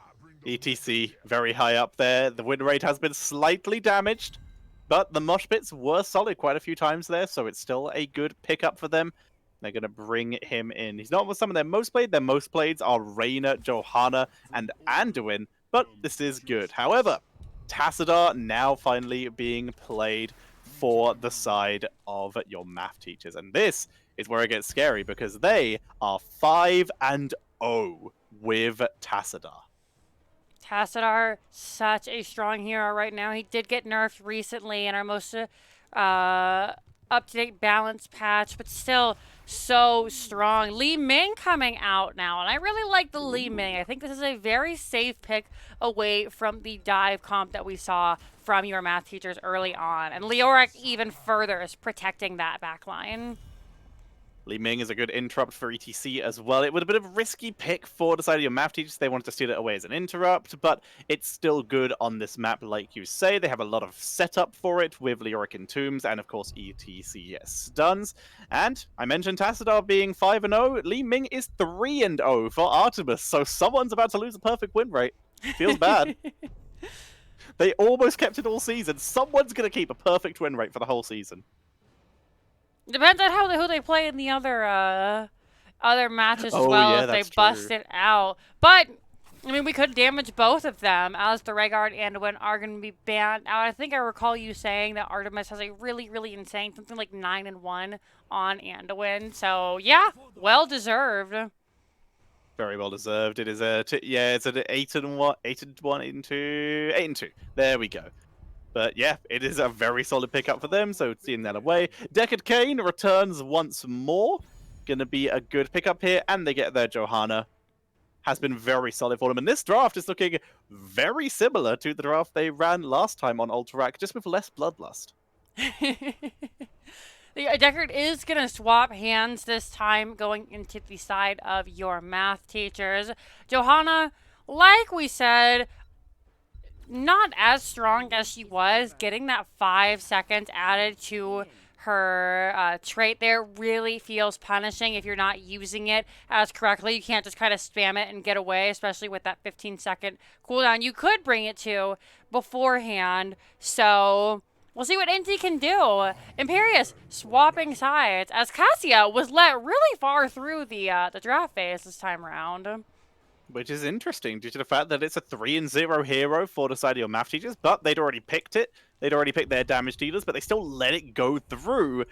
ETC very high up there. The win rate has been slightly damaged, but the mosh pits were solid quite a few times there, so it's still a good pickup for them. They're going to bring him in. He's not with some of their most played. Their most played are Reyna, Johanna, and Anduin, but this is good. However, Tassadar now finally being played for the side of your math teachers. And this is where it gets scary because they are 5-0 with Tassadar. Tassadar, such a strong hero right now. He did get nerfed recently in our most up-to-date balance patch, but still so strong. Li Ming coming out now, and I really like the Li Ming. I think this is a very safe pick away from the dive comp that we saw from your math teachers early on. And Leoric even further is protecting that backline. Li Ming is a good interrupt for ETC as well. It would have been a risky pick for the side of your math teachers. They wanted to steal it away as an interrupt, but it's still good on this map, like you say. They have a lot of setup for it with Leoric Entombs and, of course, ETC stuns. And I mentioned Tassadar being 5-0. Li Ming is 3-0 for Artemis, so someone's about to lose a perfect win rate. Feels bad. They almost kept it all season. Someone's going to keep a perfect win rate for the whole season. Depends on who they play in the other matches as well, yeah, if they that's bust true. it out. But I mean, we could damage both of them, as the Regard and Anduin are going to be banned out. I think I recall you saying that Artemis has a really, really insane, something like 9-1 on Anduin. So yeah, well deserved. Very well deserved. It is it's an 8-1, 8-1, 8-2, 8-2. There we go. But yeah, it is a very solid pickup for them, so seeing that away. Deckard Cain returns once more. Gonna be a good pickup here, and they get their Johanna. Has been very solid for them, and this draft is looking very similar to the draft they ran last time on Ultrarak, just with less bloodlust. Deckard is going to swap hands this time, going into the side of your math teachers. Johanna, like we said, not as strong as she was. Getting that 5 seconds added to her trait there really feels punishing if you're not using it as correctly. You can't just kind of spam it and get away, especially with that 15-second cooldown. You could bring it to beforehand, so we'll see what Inti can do. Imperius swapping sides as Cassia was let really far through the draft phase this time around. Which is interesting due to the fact that it's a 3-0 hero for the side of your math teachers, but they'd already picked it. They'd already picked their damage dealers, but they still let it go through.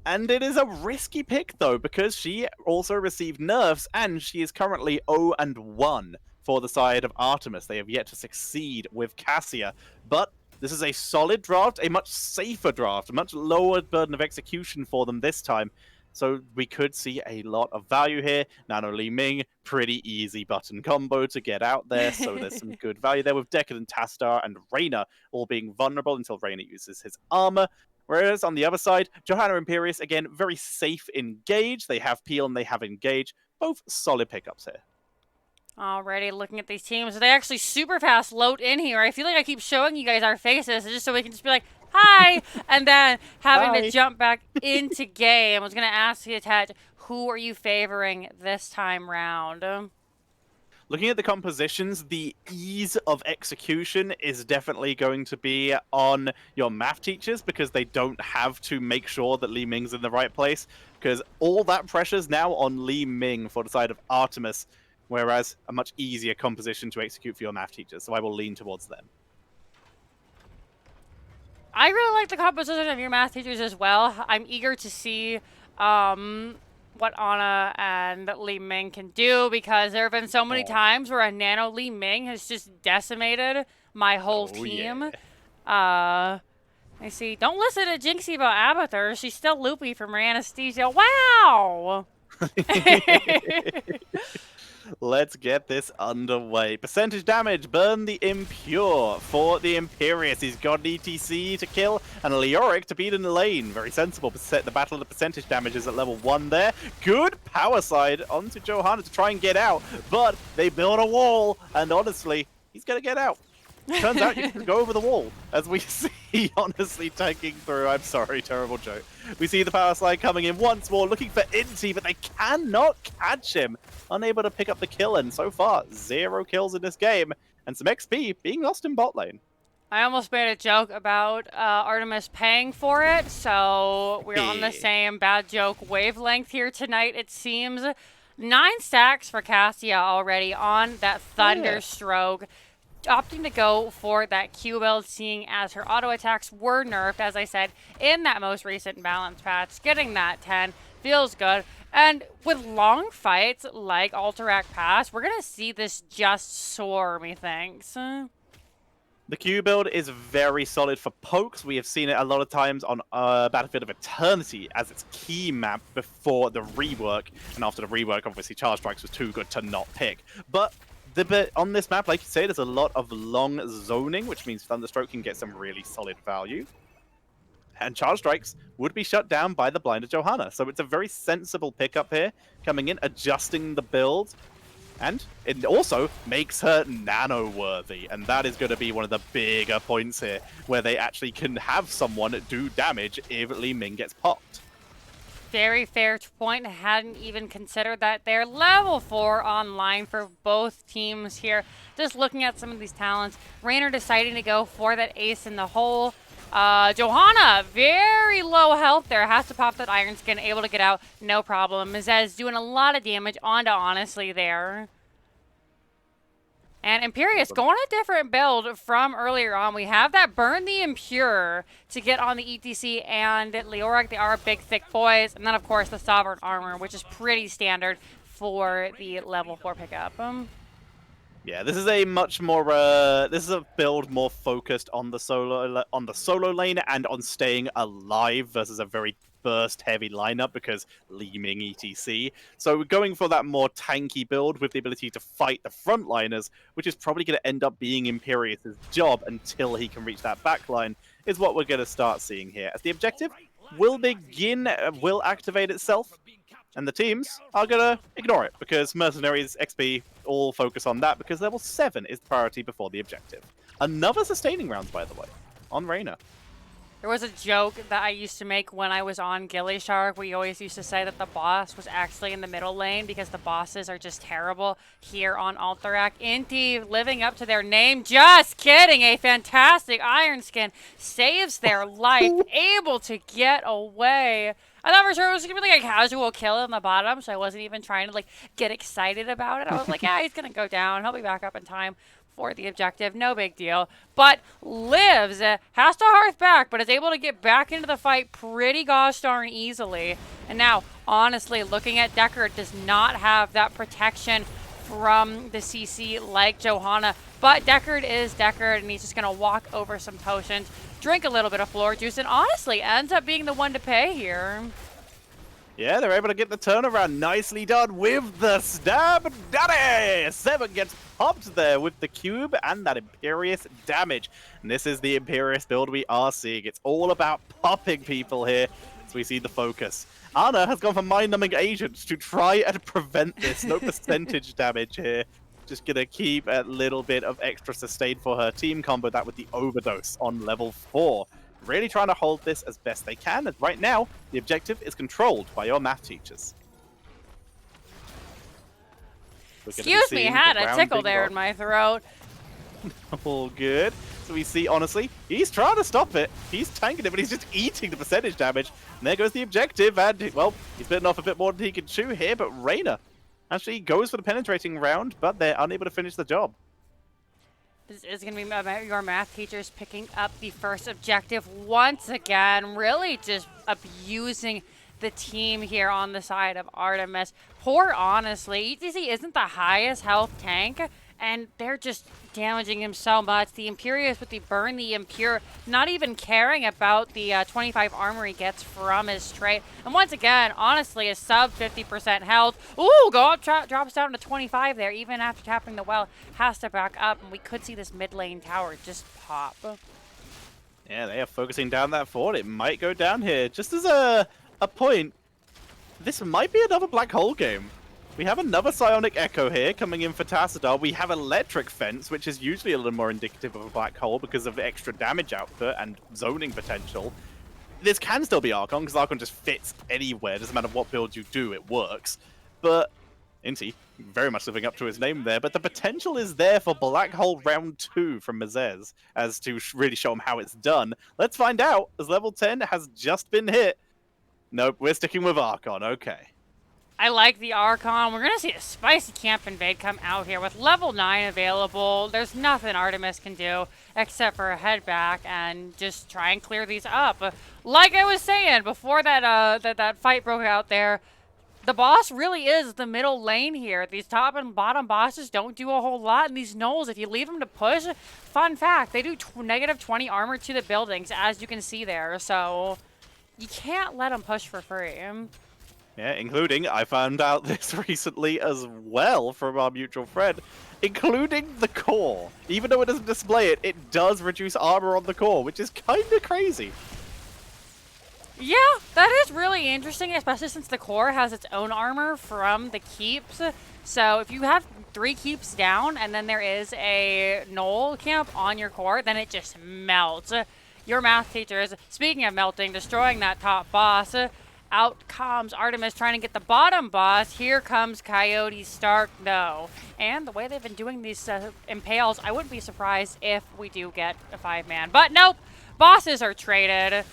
And it is a risky pick, though, because she also received nerfs, and she is currently 0-1 for the side of Artemis. They have yet to succeed with Cassia, but this is a solid draft, a much safer draft, a much lower burden of execution for them this time. So we could see a lot of value here. Nano Li Ming, pretty easy button combo to get out there. So there's some good value there with Deckard and Tassadar and Reyna all being vulnerable until Reyna uses his armor. Whereas on the other side, Johanna Imperius, again, very safe engage. They have Peel and they have Engage. Both solid pickups here. Alrighty, looking at these teams. They actually super fast load in here. I feel like I keep showing you guys our faces just so we can just be like, hi! And then having to jump back into game. I was going to ask you, Ted, who are you favoring this time round? Looking at the compositions, the ease of execution is definitely going to be on your math teachers because they don't have to make sure that Li Ming's in the right place, because all that pressure's now on Li Ming for the side of Artemis, whereas a much easier composition to execute for your math teachers, so I will lean towards them. I really like the composition of your math teachers as well. I'm eager to see what Ana and Li Ming can do, because there have been so many times where a nano Li Ming has just decimated my whole team. Yeah. I see. Don't listen to Jinxie about Abathur. She's still loopy from her anesthesia. Wow! Let's get this underway. Percentage damage, burn the Impure for the Imperious. He's got an ETC to kill and Leoric to beat in the lane. Very sensible. The battle of the percentage damage is at level 1 there. Good power side onto Johanna to try and get out, but they build a wall, and honestly, he's going to get out. Turns out you can go over the wall, as we see, honestly, tanking through. I'm sorry, terrible joke. We see the power slide coming in once more, looking for Inti, but they cannot catch him. Unable to pick up the kill, and so far, 0 kills in this game, and some XP being lost in bot lane. I almost made a joke about Artemis paying for it, so we're on the same bad joke wavelength here tonight, it seems. 9 stacks for Cassia already on that Thunderstroke. Opting to go for that Q build, seeing as her auto attacks were nerfed, as I said, in that most recent balance patch. Getting that 10 feels good. And with long fights like Alterac Pass, we're going to see this just soar, methinks. The Q build is very solid for pokes. We have seen it a lot of times on Battlefield of Eternity as its key map before the rework. And after the rework, obviously, Charge Strikes was too good to not pick. But on this map, like you say, there's a lot of long zoning, which means Thunderstroke can get some really solid value. And Charge Strikes would be shut down by the blinded Johanna. So it's a very sensible pickup here, coming in, adjusting the build. And it also makes her nano-worthy. And that is going to be one of the bigger points here, where they actually can have someone do damage if Li Ming gets popped. Very fair point. Hadn't even considered that. They're level 4 online for both teams here. Just looking at some of these talents. Raynor deciding to go for that ace in the hole. Johanna, very low health there. Has to pop that Iron Skin. Able to get out. No problem. Mizez doing a lot of damage onto Honestly there. And Imperious going a different build from earlier on. We have that Burn the Impure to get on the ETC and Leoric. They are big, thick boys. And then, of course, the Sovereign Armor, which is pretty standard for the level 4 pickup. Yeah, this is a much more this is a build more focused on the solo lane and on staying alive versus a very burst heavy lineup because Li Ming etc. So we're going for that more tanky build with the ability to fight the frontliners, which is probably going to end up being Imperious's job until he can reach that backline, is what we're going to start seeing here. As the objective will activate itself, and the teams are going to ignore it because Mercenaries, XP, all focus on that because level 7 is the priority before the objective. Another sustaining round, by the way, on Reyna. There was a joke that I used to make when I was on Gilly Shark. We always used to say that the boss was actually in the middle lane because the bosses are just terrible here on Alterac. Inti living up to their name. Just kidding. A fantastic Iron Skin saves their life. Able to get away. I thought for sure it was going to be like a casual kill in the bottom, so I wasn't even trying to like get excited about it. I was like, yeah, he's going to go down. He'll be back up in time for the objective. No big deal. But lives, has to hearth back, but is able to get back into the fight pretty gosh darn easily. And now, honestly, looking at Deckard, does not have that protection from the CC like Johanna. But Deckard is Deckard, and he's just going to walk over some potions, drink a little bit of floor juice, and honestly ends up being the one to pay here. Yeah, they're able to get the turnaround. Nicely done with the stab. Daddy! 7 gets popped there with the cube and that Imperious damage. And this is the Imperious build we are seeing. It's all about popping people here as we see the focus. Anna has gone for mind-numbing agents to try and prevent this. No percentage damage here. Just going to keep a little bit of extra sustain for her team. Combo that with the overdose on level 4. Really trying to hold this as best they can, and right now, the objective is controlled by your math teachers. Excuse me, had a tickle there in my throat. All good. So we see, honestly, he's trying to stop it. He's tanking it, but he's just eating the percentage damage. And there goes the objective, and, well, he's bitten off a bit more than he can chew here, but Reyna actually goes for the penetrating round, but they're unable to finish the job. This is going to be your math teachers picking up the first objective once again. Really just abusing the team here on the side of Artemis. Poor Honestly. ETC isn't the highest health tank, and they're just damaging him so much. The Imperious with the burn, the Impure not even caring about the 25 armor he gets from his trait. And once again, honestly, a sub 50% health. Ooh, go up, drops down to 25 there, even after tapping the well, has to back up, and we could see this mid lane tower just pop. Yeah, they are focusing down that fort. It might go down here. Just as a point, this might be another black hole game. We have another Psionic Echo here coming in for Tassadar. We have Electric Fence, which is usually a little more indicative of a black hole because of extra damage output and zoning potential. This can still be Archon, because Archon just fits anywhere. Doesn't matter what build you do, it works. But Inti, very much living up to his name there, but the potential is there for Black Hole Round 2 from Mazez, as to really show him how it's done. Let's find out, as level 10 has just been hit. Nope, we're sticking with Archon, okay. I like the Archon. We're going to see a spicy camp invade come out here with level 9 available. There's nothing Artemis can do except for head back and just try and clear these up. Like I was saying, before that fight broke out there, the boss really is the middle lane here. These top and bottom bosses don't do a whole lot, and these gnolls, if you leave them to push, fun fact, they do negative 20 armor to the buildings, as you can see there. So you can't let them push for free. Yeah, including, I found out this recently as well from our mutual friend, including the core. Even though it doesn't display it, it does reduce armor on the core, which is kind of crazy. Yeah, that is really interesting, especially since the core has its own armor from the keeps. So if you have 3 keeps down and then there is a gnoll camp on your core, then it just melts. Your math teachers, speaking of melting, destroying that top boss. Out comes Artemis trying to get the bottom boss. Here comes Coyote Stark, though. And the way they've been doing these impales, I wouldn't be surprised if we do get a 5-man. But nope, bosses are traded.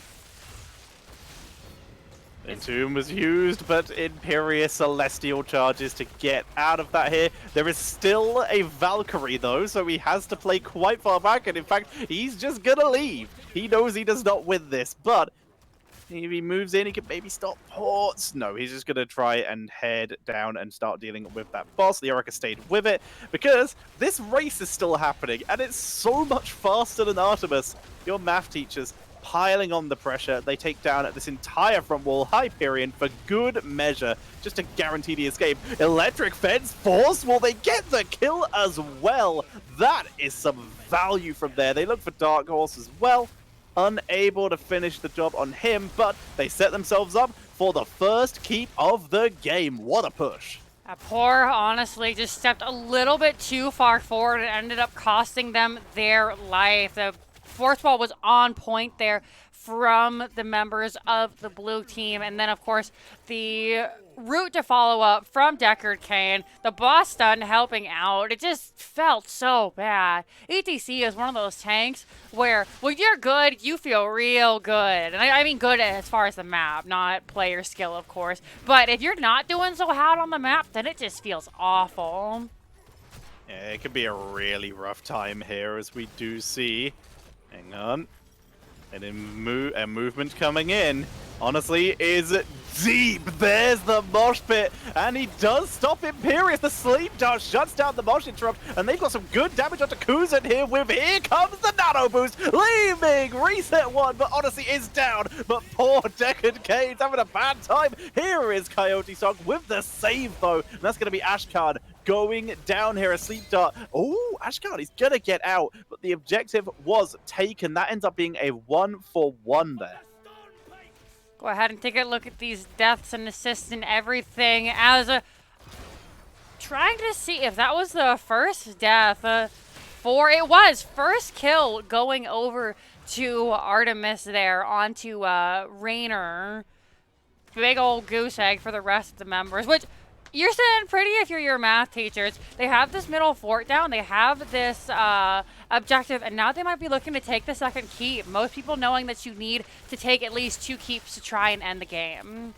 Entomb was used, but Imperious Celestial charges to get out of that here. There is still a Valkyrie, though, so he has to play quite far back. And in fact, he's just going to leave. He knows he does not win this, but if he moves in, he could maybe stop ports. No, he's just going to try and head down and start dealing with that boss. The Orica stayed with it because this race is still happening, and it's so much faster than Artemis. Your math teachers piling on the pressure. They take down this entire front wall, Hyperion, for good measure, just to guarantee the escape. Electric Fence, Force, will they get the kill as well? That is some value from there. They look for Dark Horse as well. Unable to finish the job on him, but they set themselves up for the first keep of the game. What a push. Poor, honestly, just stepped a little bit too far forward and ended up costing them their life. The force ball was on point there from the members of the blue team. And then, of course, the route to follow up from Deckard Cain, the boss stun helping out. It just felt so bad. ETC is one of those tanks where when you're good, you feel real good. And I mean good as far as the map, not player skill, of course. But if you're not doing so hot on the map, then it just feels awful. Yeah, it could be a really rough time here, as we do see. Hang on. And then movement coming in, honestly, is deep. There's the mosh pit, and he does stop Imperious. The sleep dart shuts down the mosh interrupt, and they've got some good damage onto Kuzan here with Here Comes the Nano Boost, leaving Reset 1, but honestly is down. But poor Deckard Cain's having a bad time. Here is Coyote Song with the save, though, and that's going to be Ashkard going down here, a sleep dart. Oh, Ashkard, he's going to get out, but the objective was taken. That ends up being a 1-for-1 there. Go ahead and take a look at these deaths and assists and everything as trying to see if that was the first death for it was first kill going over to Artemis there onto Raynor. Big old goose egg for the rest of the members, which you're sitting pretty if you're your math teachers. They have this middle fort down. They have this objective, and now they might be looking to take the second keep. Most people knowing that you need to take at least 2 keeps to try and end the game.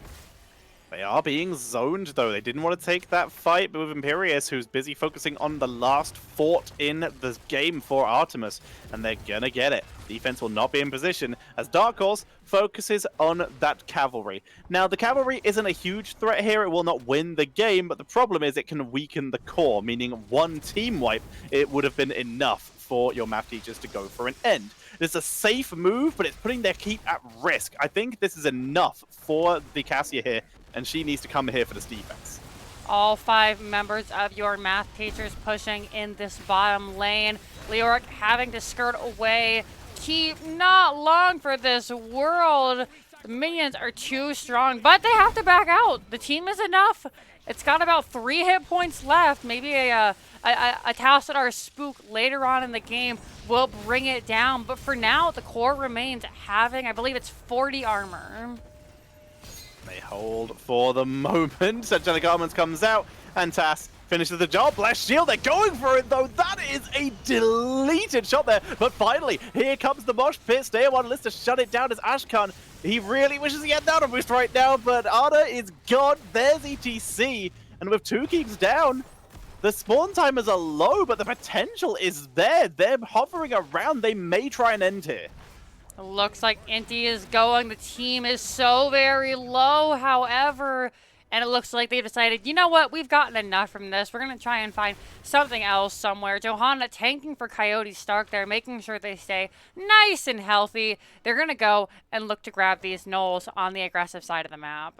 They are being zoned, though. They didn't want to take that fight, but with Imperius, who's busy focusing on the last fort in the game for Artemis, and they're gonna get it. Defense will not be in position, as Dark Horse focuses on that cavalry. Now, the cavalry isn't a huge threat here. It will not win the game, but the problem is it can weaken the core, meaning one team wipe, it would have been enough for your math teachers to go for an end. It's a safe move, but it's putting their keep at risk. I think this is enough for the Cassia here, and she needs to come here for this defense. All 5 members of your math teachers pushing in this bottom lane. Leoric having to skirt away. Keep not long for this world. The minions are too strong, but they have to back out. The team is enough. It's got about 3 hit points left. Maybe a Talsadar spook later on in the game will bring it down. But for now, the core remains having, I believe it's 40 armor. They hold for the moment. Angelic Garments comes out, and Tass finishes the job. Blessed Shield, they're going for it, though. That is a deleted shot there. But finally, here comes the mosh pit. Stayer One lists to shut it down as Ashkan. He really wishes he had Nano Boost right now, but Arda is gone. There's ETC, and with 2 keeps down, the spawn timers are low, but the potential is there. They're hovering around. They may try and end here. Looks like Inti is going. The team is so very low, however, and it looks like they've decided, you know what, we've gotten enough from this. We're going to try and find something else somewhere. Johanna tanking for Coyote Stark there, making sure they stay nice and healthy. They're going to go and look to grab these gnolls on the aggressive side of the map.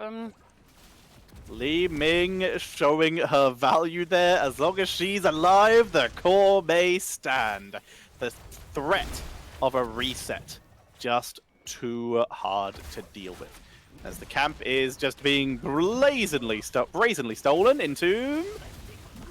Li Ming showing her value there. As long as she's alive, the core may stand. The threat of a reset, just too hard to deal with. As the camp is just being brazenly stolen, Entomb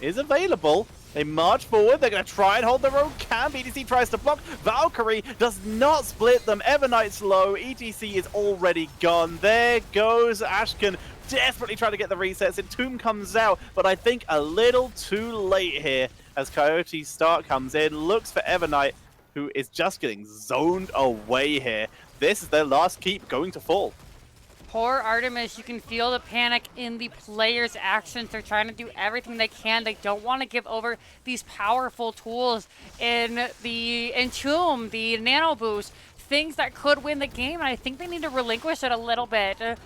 is available. They march forward. They're going to try and hold their own camp. ETC tries to block. Valkyrie does not split them. Everknight's low. ETC is already gone. There goes Ashkan, desperately trying to get the resets. Entomb comes out, but I think a little too late here as Coyote Stark comes in, looks for Everknight, who is just getting zoned away here. This is their last keep going to fall. Poor Artemis, you can feel the panic in the players' actions. They're trying to do everything they can. They don't want to give over these powerful tools in the Entomb, the Nano Boost, things that could win the game. And I think they need to relinquish it a little bit to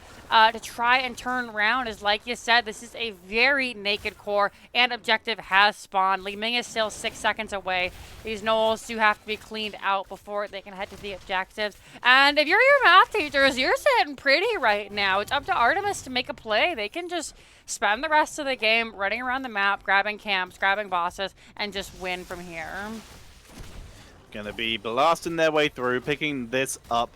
try and turn around. As like you said, this is a very naked core, and objective has spawned. Li Ming is still 6 seconds away. These gnolls do have to be cleaned out before they can head to the objectives. And if you're your math teachers, you're sitting pretty right now. It's up to Artemis to make a play. They can just spend the rest of the game running around the map, grabbing camps, grabbing bosses, and just win from here. Gonna be blasting their way through, picking this up.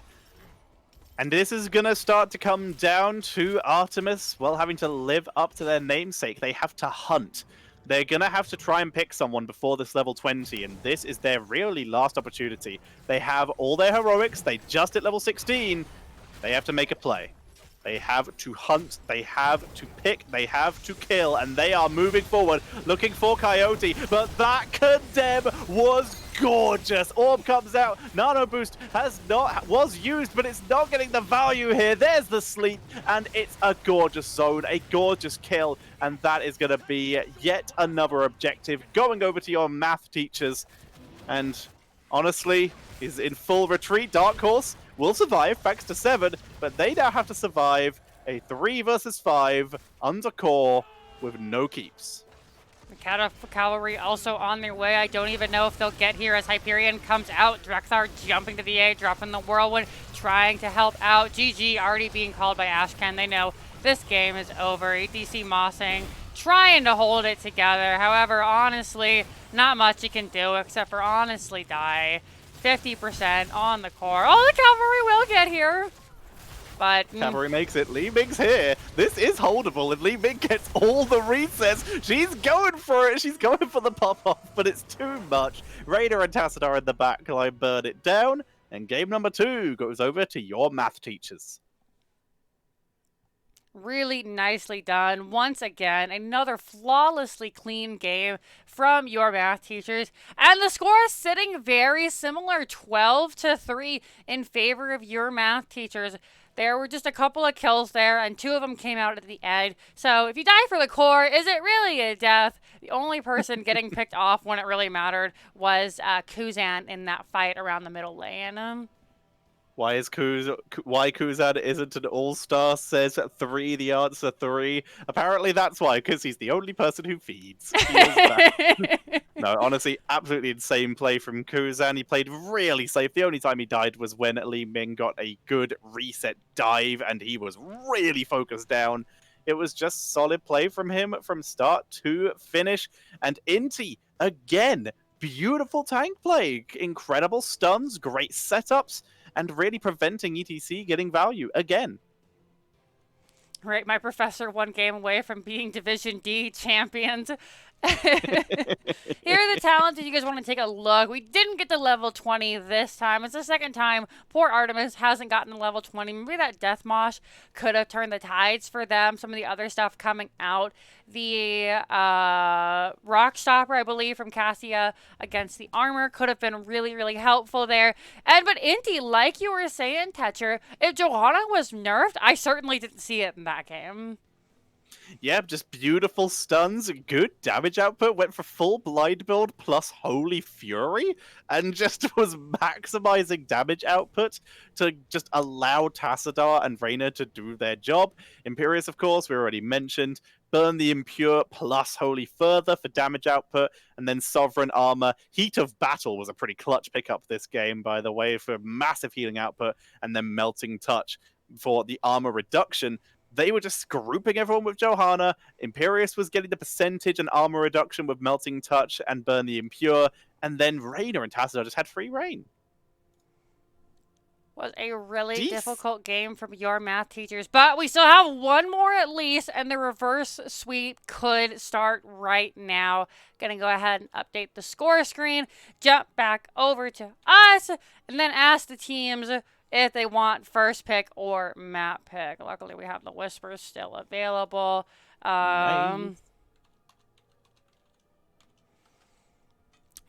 And this is going to start to come down to Artemis, well, having to live up to their namesake. They have to hunt. They're going to have to try and pick someone before this level 20, and this is their really last opportunity. They have all their heroics. They just hit level 16. They have to make a play. They have to hunt, they have to pick, they have to kill, and they are moving forward, looking for Coyote, but that condemn was gorgeous. Orb comes out, Nano Boost was used, but it's not getting the value here. There's the sleep, and it's a gorgeous zone, a gorgeous kill, and that is going to be yet another objective going over to your math teachers. And honestly, is in full retreat. Dark Horse will survive thanks to 7, but they now have to survive a 3 versus 5 under core with no keeps. The cavalry also on their way. I don't even know if they'll get here as Hyperion comes out. Drexar jumping to the A, dropping the whirlwind, trying to help out. GG already being called by Ashkan. They know this game is over. ETC mossing, trying to hold it together. However, honestly, not much you can do except for honestly die. 50% on the core. Oh, the cavalry will get here. But Cavalry makes it. Li Ming's here. This is holdable, and Li Ming gets all the resets. She's going for it. She's going for the pop-off, but it's too much. Raider and Tassadar in the back line burn it down, and game number 2 goes over to your math teachers. Really nicely done. Once again, another flawlessly clean game from your math teachers. And the score is sitting very similar, 12-3 in favor of your math teachers. There were just a couple of kills there, and 2 of them came out at the end. So if you die for the core, is it really a death? The only person getting picked off when it really mattered was Kuzan in that fight around the middle lane. Why Kuzan isn't an all-star, says 3, the answer 3. Apparently that's why, because he's the only person who feeds. He is that. No, honestly, absolutely insane play from Kuzan. He played really safe. The only time he died was when Li Ming got a good reset dive, and he was really focused down. It was just solid play from him from start to finish. And Inti, again, beautiful tank play. Incredible stuns, great setups, and really preventing ETC getting value again. Right, my professor 1 game away from being Division D champions. Here are the talents if you guys want to take a look. We didn't get to level 20 this time. It's the second time. Poor Artemis hasn't gotten to level 20. Maybe that Death Mosh could have turned the tides for them. Some of the other stuff coming out. The Rock Stopper, I believe, from Cassia against the armor could have been really, really helpful there. But Inti, like you were saying, Tetcher, if Johanna was nerfed, I certainly didn't see it in that game. Yep, just beautiful stuns, good damage output, went for full blind build plus Holy Fury, and just was maximizing damage output to just allow Tassadar and Reyna to do their job. Imperius, of course, we already mentioned. Burn the Impure plus Holy Further for damage output, and then Sovereign Armor. Heat of Battle was a pretty clutch pickup this game, by the way, for massive healing output, and then Melting Touch for the armor reduction. They were just grouping everyone with Johanna. Imperius was getting the percentage and armor reduction with Melting Touch and Burn the Impure. And then Reyna and Tassadar just had free reign. Was a really difficult game from your math teachers. But we still have 1 more at least, and the reverse sweep could start right now. Gonna go ahead and update the score screen, jump back over to us, and then ask the teams if they want first pick or map pick. Luckily, we have the Whispers still available. Nice.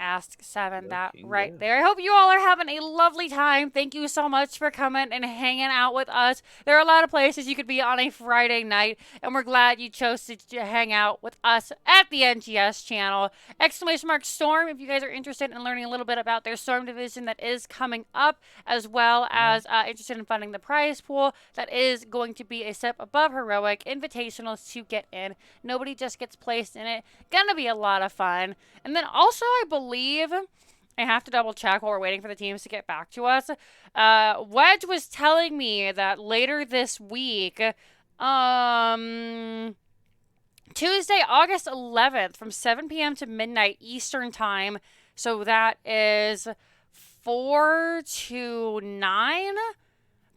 Ask 7 that right there. I hope you all are having a lovely time. Thank you so much for coming and hanging out with us. There are a lot of places you could be on a Friday night, and we're glad you chose to hang out with us at the NGS channel. !Storm if you guys are interested in learning a little bit about their Storm division that is coming up, as well as interested in funding the prize pool that is going to be a step above Heroic. Invitationals to get in. Nobody just gets placed in it. Gonna be a lot of fun. And then also, I believe, I have to double check while we're waiting for the teams to get back to us. Wedge was telling me that later this week, Tuesday, August 11th, from 7 p.m. to midnight Eastern time, so that is 4 to 9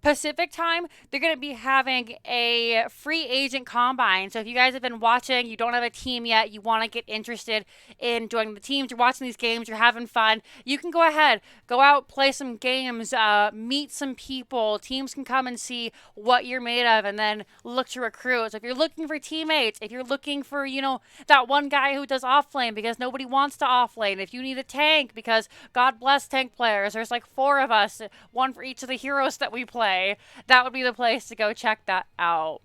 Pacific time, they're going to be having a free agent combine. So if you guys have been watching, you don't have a team yet, you want to get interested in joining the teams, you're watching these games, you're having fun, you can go ahead, go out, play some games, meet some people. Teams can come and see what you're made of and then look to recruit. So if you're looking for teammates, if you're looking for, that one guy who does offlane because nobody wants to offlane, if you need a tank because God bless tank players, there's like 4 of us, 1 for each of the heroes that we play. That would be the place to go check that out.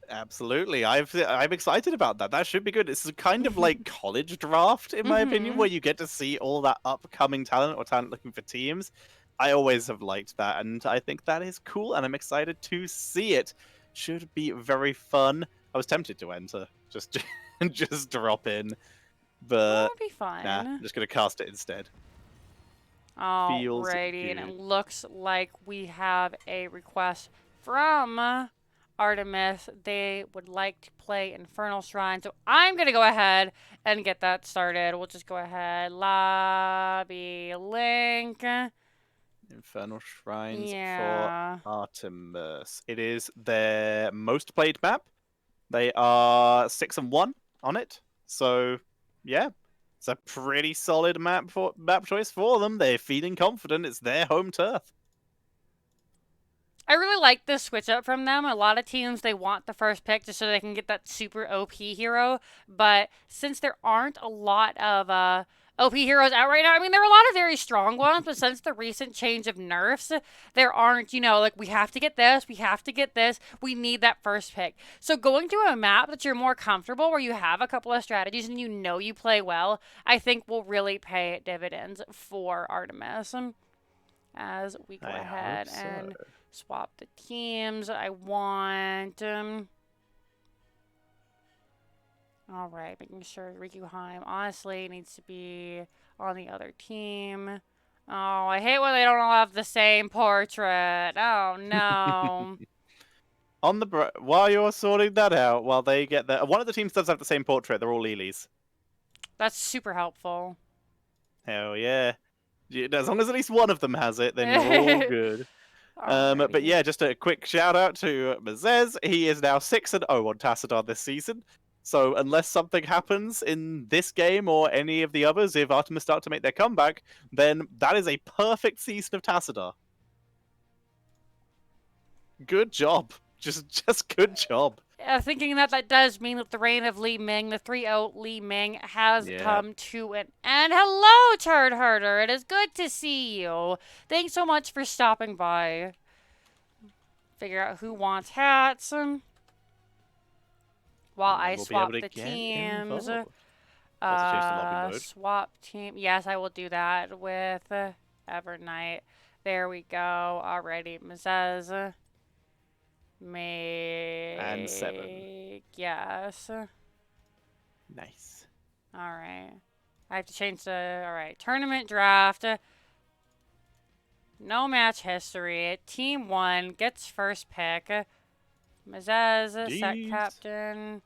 Absolutely. I'm excited about that. That should be good. It's kind of like college draft, in my opinion, where you get to see all that upcoming talent or talent looking for teams. I always have liked that, and I think that is cool, and I'm excited to see it. Should be very fun. I was tempted to enter, just drop in, but that would be fun. Nah, I'm just going to cast it instead. Alrighty, and it looks like we have a request from Artemis. They would like to play Infernal Shrine, so I'm going to go ahead and get that started. We'll just go ahead, lobby link. Infernal Shrines for Artemis. It is their most played map. They are 6-1 on it, so yeah. It's a pretty solid map choice for them. They're feeling confident. It's their home turf. I really like this switch up from them. A lot of teams, they want the first pick just so they can get that super OP hero. But since there aren't a lot of OP heroes out right now. I mean, there are a lot of very strong ones, but since the recent change of nerfs, there aren't, like, we have to get this, we have to get this, we need that first pick. So going to a map that you're more comfortable, where you have a couple of strategies and you play well, I think will really pay dividends for Artemis. As we go ahead and swap the teams, I want... all right, making sure Riku Heim honestly needs to be on the other team. Oh, I hate when they don't all have the same portrait. Oh, no. While you're sorting that out, while they get there, one of the teams does have the same portrait. They're all Lilies. That's super helpful. Hell yeah. As long as at least one of them has it, then you're all good. But yeah, just a quick shout out to Mazez. He is now 6-0 on Tassadar this season. So unless something happens in this game or any of the others, if Artemis start to make their comeback, then that is a perfect season of Tassadar. Good job. Just good job. Thinking that does mean that the reign of Li Ming, the 3-0 Li Ming, has come to an end. Hello, Turd Herder. It is good to see you. Thanks so much for stopping by. Figure out who wants hats. While I swap the teams. Swap team. Yes, I will do that with Evernight. There we go. Alrighty, Mazez. And 7. Yes. Nice. Alright. I have to change the... Alright. Tournament draft. No match history. Team 1 gets first pick. Mazez, set captain.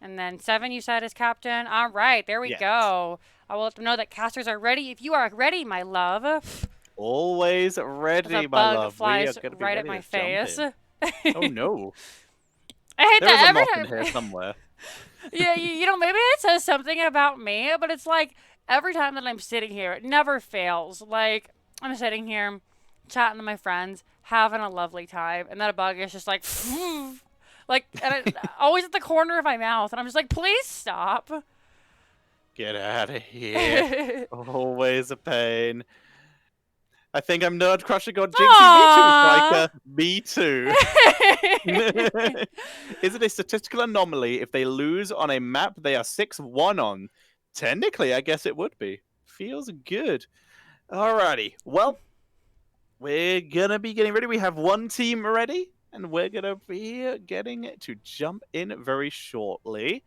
And then 7 you said is captain. Alright, there we go. I will let them know that casters are ready. If you are ready, my love. Always ready, my love. Flies right at my face. Oh no. I hate that every time. Here somewhere. Yeah, maybe it says something about me, but it's like every time that I'm sitting here, it never fails. Like, I'm sitting here chatting to my friends, having a lovely time, and then a bug is just like, like, and it, always at the corner of my mouth, and I'm just like, please stop. Get out of here. Always a pain. I think I'm nerd crushing on JinxeeKatt, me too. Is it a statistical anomaly if they lose on a map they are 6-1 on? Technically, I guess it would be. Feels good. Alrighty. Well, we're gonna be getting ready. We have one team ready, and we're gonna be getting to jump in very shortly.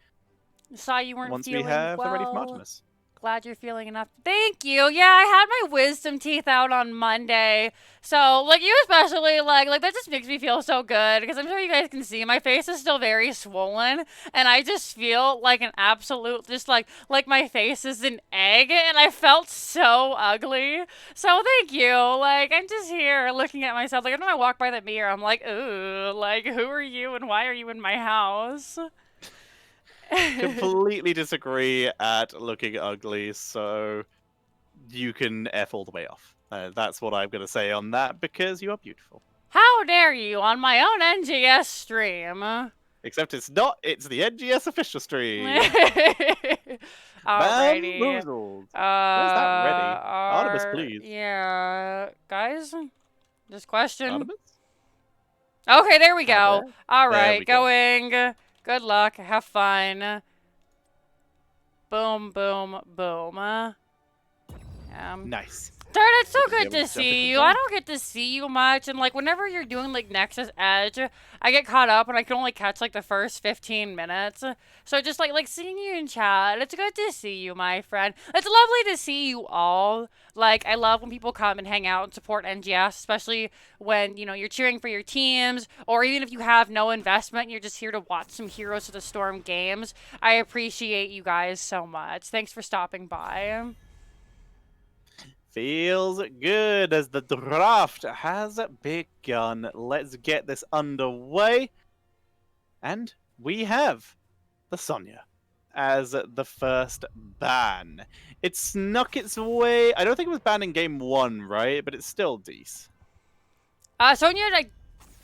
Saw you weren't once feeling we have well. the ready from Artemis. Glad you're feeling enough. Thank you. Yeah, I had my wisdom teeth out on Monday. So, like, you especially, like that just makes me feel so good. Because I'm sure you guys can see my face is still very swollen. And I just feel like an absolute, just like my face is an egg. And I felt so ugly. So, thank you. Like, I'm just here looking at myself. Like, every time I walk by the mirror, I'm like, ooh, like, who are you and why are you in my house? Completely disagree at looking ugly, so you can F all the way off. That's what I'm going to say on that, because you are beautiful. How dare you on my own NGS stream? Except it's not, it's the NGS official stream. Alrighty. Where's that ready? Artemis, please. Yeah. Guys, just question. Artemis? Okay, there we go. Alright, go. going. Good luck. Have fun. Boom, boom, boom. Nice. Third, it's so good to see you. I don't get to see you much, and like whenever you're doing like Nexus Edge, I get caught up and I can only catch like the first 15 minutes. So just like seeing you in chat, it's good to see you, my friend. It's lovely to see you all. Like, I love when people come and hang out and support NGS, especially when, you're cheering for your teams, or even if you have no investment and you're just here to watch some Heroes of the Storm games. I appreciate you guys so much. Thanks for stopping by. Feels good as the draft has begun. Let's get this underway. And we have the Sonya as the first ban. It snuck its way. I don't think it was banned in game 1, right? But it's still decent. Sonya, I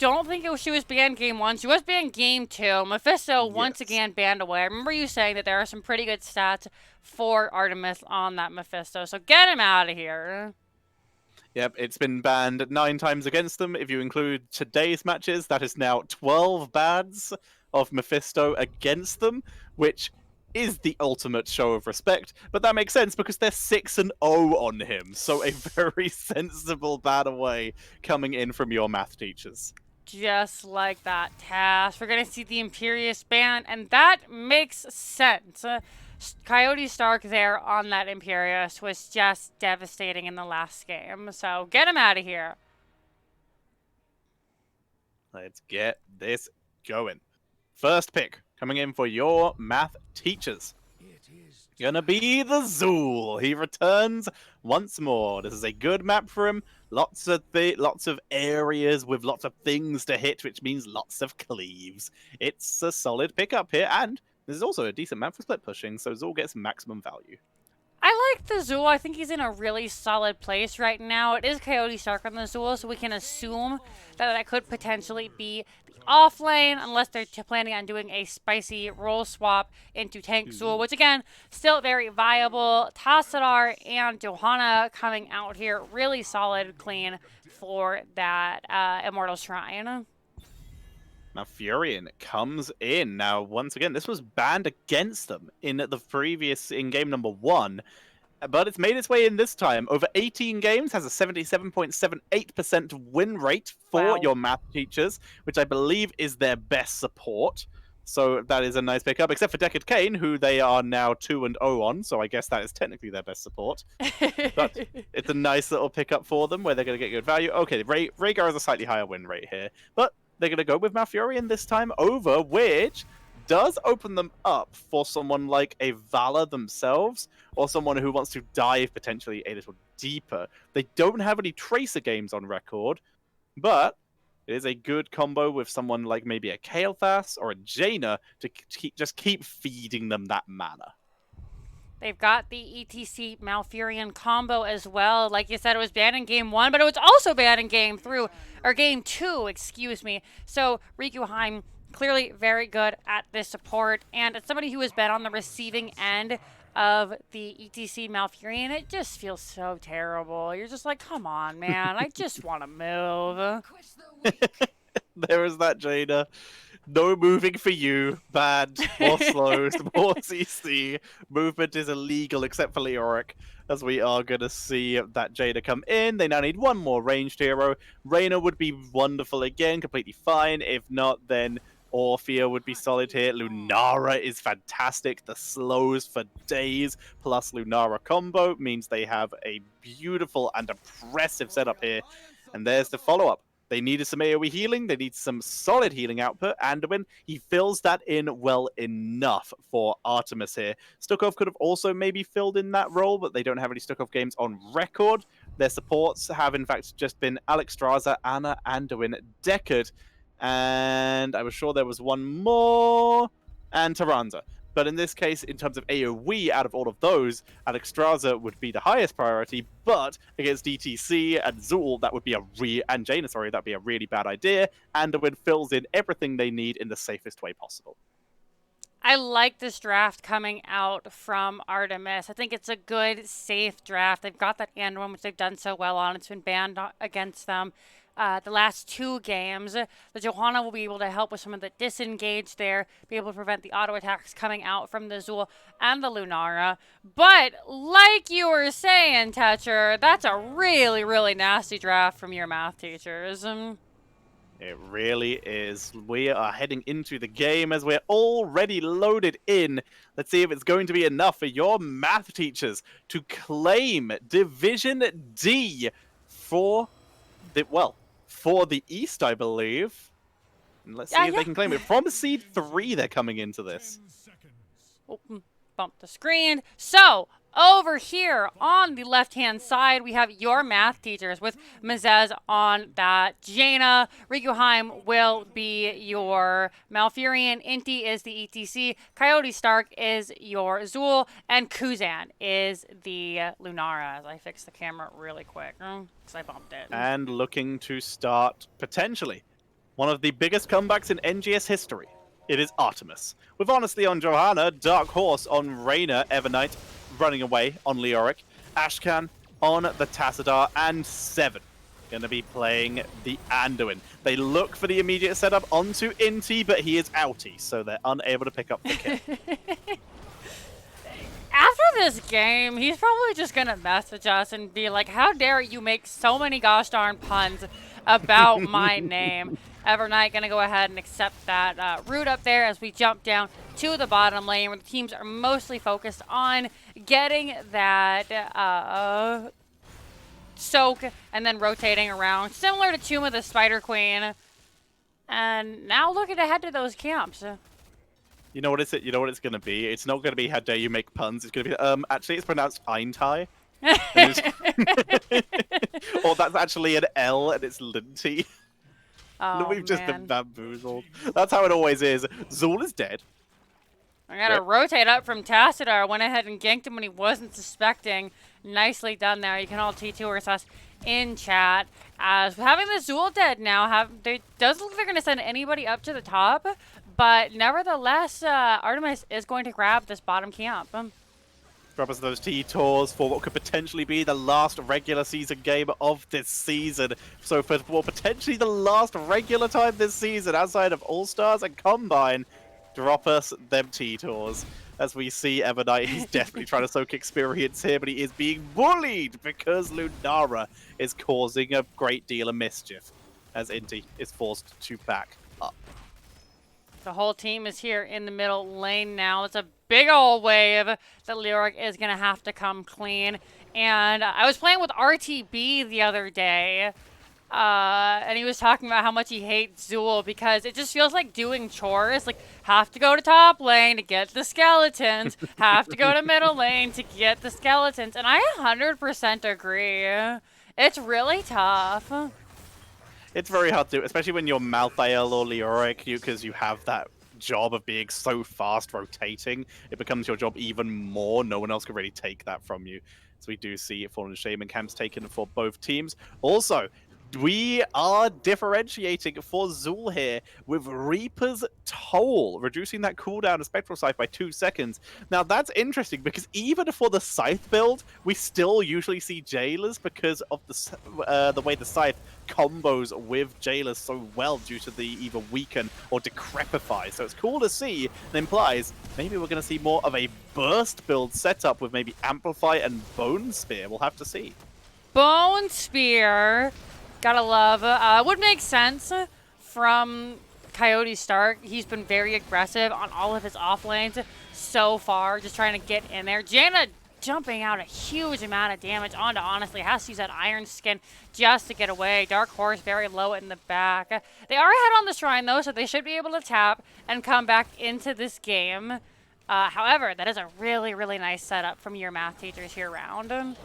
don't think she was banned game 1. She was banned game 2. Mephisto once again banned away. I remember you saying that there are some pretty good stats for Artemis on that Mephisto. So get him out of here. Yep, it's been banned 9 times against them. If you include today's matches, that is now 12 bans of Mephisto against them, which is the ultimate show of respect. But that makes sense because they're 6-0 on him. So a very sensible ban away coming in from your math teachers. Just like that, Task. We're going to see the Imperious ban, and that makes sense. Coyote Stark there on that Imperious was just devastating in the last game. So get him out of here. Let's get this going. First pick coming in for your math teachers. Gonna be the Zool. He returns once more. This is a good map for him. Lots of areas with lots of things to hit, which means lots of cleaves. It's a solid pickup here, and this is also a decent map for split pushing, so Zool gets maximum value. I like the Zool. I think he's in a really solid place right now. It is Coyote Stark on the Zool, so we can assume that that could potentially be the off lane, unless they're planning on doing a spicy role swap into Tank Zool, which again, still very viable. Tassadar and Johanna coming out here, really solid, clean for that Immortal Shrine. Now, Furion comes in. Now, once again, this was banned against them in game number 1, but it's made its way in this time. Over 18 games, has a 77.78% win rate for your math teachers, which I believe is their best support. So that is a nice pickup, except for Deckard Cain, who they are now 2-0 on, so I guess that is technically their best support. But it's a nice little pickup for them, where they're going to get good value. Okay, Rhaegar has a slightly higher win rate here, but they're going to go with Malfurion this time over, which does open them up for someone like a Valor themselves, or someone who wants to dive potentially a little deeper. They don't have any Tracer games on record, but it is a good combo with someone like maybe a Kael'thas or a Jaina to just keep feeding them that mana. They've got the ETC Malfurion combo as well. Like you said, it was banned in game 1, but it was also banned in game 2, excuse me. So Rikuheim clearly very good at this support, and as somebody who has been on the receiving end of the ETC Malfurion, it just feels so terrible. You're just like, come on, man, I just want to move. There is that, Jaina. No moving for you. Bad. More slow. More CC. Movement is illegal except for Leoric, as we are going to see that Jaina come in. They now need one more ranged hero. Reyna would be wonderful again, completely fine. If not, then Orphea would be solid here. Lunara is fantastic. The slows for days plus Lunara combo means they have a beautiful and oppressive setup here. And there's the follow-up. They needed some AoE healing. They need some solid healing output. Anduin, he fills that in well enough for Artemis here. Stukov could have also maybe filled in that role, but they don't have any Stukov games on record. Their supports have, in fact, just been Alexstrasza, Anna, Anduin, Deckard, and I was sure there was one more, and Taranza. But in this case, in terms of AoE, out of all of those, Alexstrasza would be the highest priority, but against DTC and Zool, that would be and Jaina, sorry, that'd be a really bad idea. Anduin fills in everything they need in the safest way possible. I like this draft coming out from Artemis. I think it's a good, safe draft. They've got that Anduin, which they've done so well on. It's been banned against them the last 2 games. The Johanna will be able to help with some of the disengage there, be able to prevent the auto attacks coming out from the Zool and the Lunara. But like you were saying, Tetcher, that's a really, really nasty draft from your math teachers. It really is. We are heading into the game as we're already loaded in. Let's see if it's going to be enough for your math teachers to claim Division D for the East, I believe. And let's see if they can claim it. From Seed 3, they're coming into this. Oh, bump the screen. So, over here on the left-hand side, we have your math teachers with Mezez on that. Jaina, Rikuheim will be your Malfurion. Inti is the ETC. Coyote Stark is your Zool. And Kuzan is the Lunara. As I fix the camera really quick because I bumped it. And looking to start, potentially, One of the biggest comebacks in NGS history. It is Artemis. With Honestly on Johanna, Dark Horse on Reyna, Evernight running away on Leoric, Ashcan on the Tassadar, and Seven going to be playing the Anduin. They look for the immediate setup onto Inti, but he is outie, so they're unable to pick up the kill. After this game, he's probably just going to message us and be like, how dare you make so many gosh darn puns about my name. Evernight going to go ahead and accept that root up there as we jump down to the bottom lane where the teams are mostly focused on getting that soak and then rotating around, similar to Tomb of the Spider Queen. And now looking to head to those camps. You know what it's gonna be? It's not gonna be how dare you make puns. It's gonna be actually it's pronounced Eintai. Or that's actually an L and it's Linty. Oh, We've just been man. bamboozled. That's how it always is. Zul is dead. I gotta rotate up from Tassadar. Went ahead and ganked him when he wasn't suspecting. Nicely done there. You can all T2 us in chat. As having the Zul dead now, does look like they're gonna send anybody up to the top, but nevertheless, Artemis is going to grab this bottom camp. Drop us those T-Tours for what could potentially be the last regular season game of this season. So for potentially the last regular time this season outside of All-Stars and Combine, drop us them T-Tours. As we see Evernight, he's definitely trying to soak experience here, but he is being bullied because Lunara is causing a great deal of mischief as Inti is forced to back up. The whole team is here in the middle lane now. It's a big old wave that Leoric is going to have to come clean. And I was playing with RTB the other day, and he was talking about how much he hates Zul because it just feels like doing chores. Like, have to go to top lane to get the skeletons, have to go to middle lane to get the skeletons. And I 100% agree. It's really tough. It's very hard to, especially when you're Malthael or Leoric, because you have that job of being so fast rotating. It becomes your job even more. No one else can really take that from you. So we do see Fallen Shaman camps taken for both teams. Also, we are differentiating for Zul here with Reaper's Toll, reducing that cooldown of Spectral Scythe by 2 seconds. Now that's interesting because even for the Scythe build, we still usually see Jailers because of the way the Scythe combos with Jailers so well due to the either weaken or decrepify. So it's cool to see. It implies maybe we're going to see more of a burst build setup with maybe Amplify and Bone Spear. We'll have to see. Bone Spear. Gotta love. Would make sense from Coyote Stark. He's been very aggressive on all of his off lanes so far, just trying to get in there. Janna jumping out a huge amount of damage onto Honestly. Has to use that Iron Skin just to get away. Dark Horse very low in the back. They are ahead on the Shrine, though, so they should be able to tap and come back into this game. However, that is a really, really nice setup from your math teachers here around.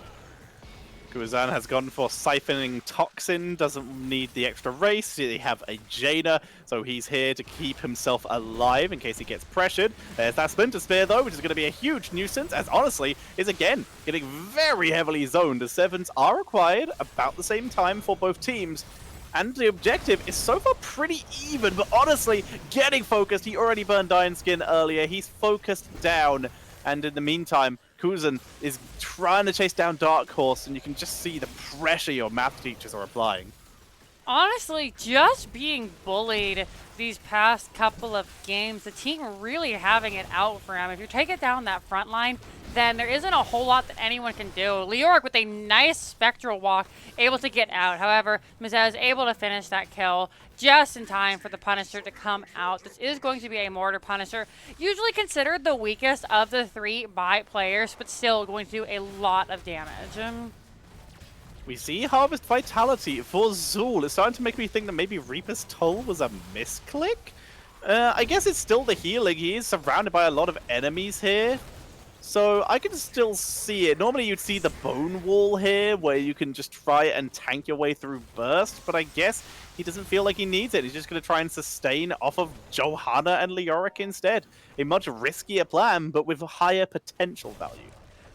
Guzan has gone for Siphoning Toxin, doesn't need the extra race. They have a Jaina, so he's here to keep himself alive in case he gets pressured. There's that Splinter Spear, though, which is going to be a huge nuisance, as Honestly is again getting very heavily zoned. The Sevens are required about the same time for both teams. And the objective is so far pretty even, but Honestly getting focused. He already burned Iron Skin earlier. He's focused down. And in the meantime, Kuzan is trying to chase down Dark Horse, and you can just see the pressure your math teachers are applying. Honestly, just being bullied these past couple of games, the team really having it out for him. If you take it down that front line, then there isn't a whole lot that anyone can do. Leoric with a nice Spectral Walk, able to get out. However, Mizez able to finish that kill just in time for the Punisher to come out. This is going to be a Mortar Punisher, usually considered the weakest of the 3 by players, but still going to do a lot of damage. We see Harvest Vitality for Zul. It's starting to make me think that maybe Reaper's Toll was a misclick? I guess it's still the healing. He is surrounded by a lot of enemies here. So I can still see it. Normally you'd see the Bone Wall here where you can just try and tank your way through Burst, but I guess he doesn't feel like he needs it. He's just going to try and sustain off of Johanna and Leoric instead. A much riskier plan, but with higher potential value.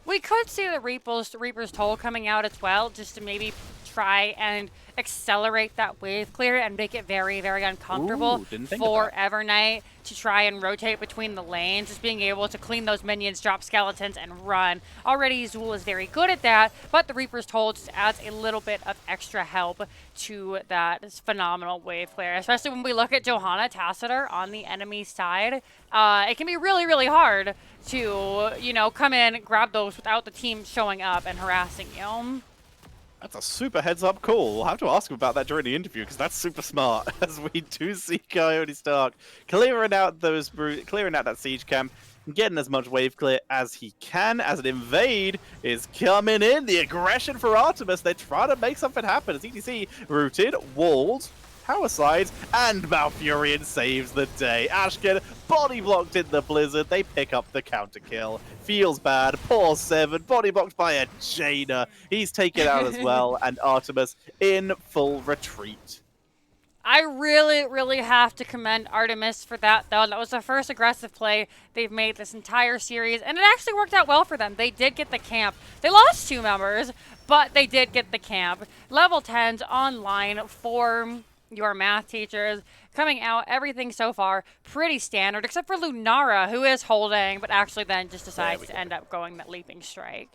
We could see the Reaper's Toll coming out as well, just to maybe try and accelerate that wave clear and make it very, very uncomfortable Ooh, didn't think of for that. Evernight to try and rotate between the lanes, just being able to clean those minions, drop skeletons, and run. Already, Zool is very good at that, but the Reaper's Toll just adds a little bit of extra help to that phenomenal wave clear, especially when we look at Johanna Tacitor on the enemy side. It can be really, really hard to, you know, come in, grab those without the team showing up and harassing you. That's a super heads-up call. We'll have to ask him about that during the interview because that's super smart. As we do see Coyote Stark clearing out that siege camp, getting as much wave clear as he can. As an invade is coming in, the aggression for Artemis. They're trying to make something happen. As ETC rooted, walled, power slides, and Malfurion saves the day. Ashken body blocked in the blizzard. They pick up the counter kill. Feels bad. Poor Seven, body blocked by a Jaina. He's taken out as well, and Artemis in full retreat. I really, really have to commend Artemis for that, though. That was the first aggressive play they've made this entire series, and it actually worked out well for them. They did get the camp. They lost 2 members, but they did get the camp. Level 10s online for your math teachers. Coming out, everything so far pretty standard, except for Lunara, who is holding, but actually then just decides to end up going that leaping strike.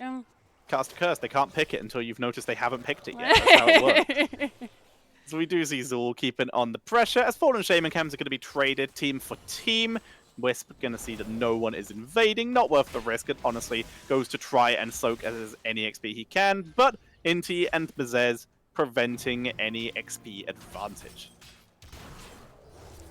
Cast a curse. They can't pick it until you've noticed they haven't picked it yet. That's how it works. So we do see Zool keeping on the pressure, as Fallen Shaman cams are going to be traded team for team. Wisp going to see that no one is invading, not worth the risk, and honestly goes to try and soak as any XP he can, but Inti and Bezez preventing any XP advantage.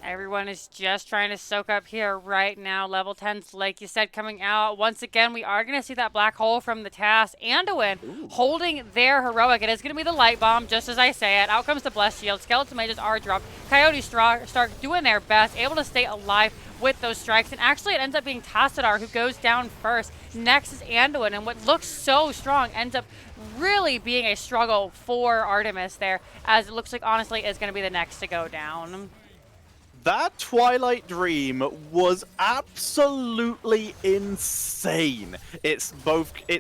Everyone is just trying to soak up here right now. Level 10s, like you said, coming out. Once again, we are going to see that black hole from the TAS. Anduin holding their heroic. It is going to be the light bomb, just as I say it. Out comes the Blessed Shield. Skeleton Mages are dropped. Coyote Stark doing their best, able to stay alive with those strikes. And actually, it ends up being Tassadar who goes down first. Next is Anduin. And what looks so strong ends up really being a struggle for Artemis there, as it looks like, honestly, is going to be the next to go down. That Twilight Dream was absolutely insane. It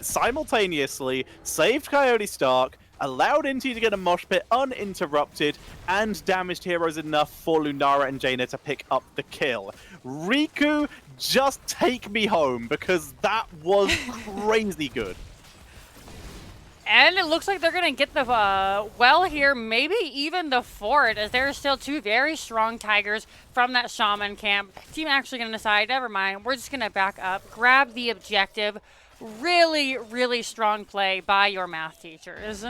simultaneously saved Coyote Stark, allowed Inti to get a mosh pit uninterrupted, and damaged heroes enough for Lunara and Jaina to pick up the kill. Riku, just take me home, because that was crazy good. And it looks like they're going to get the well here, maybe even the fort, as there are still 2 very strong Tigers from that Shaman camp. Team actually going to decide, never mind, we're just going to back up, grab the objective. Really, really strong play by your math teachers.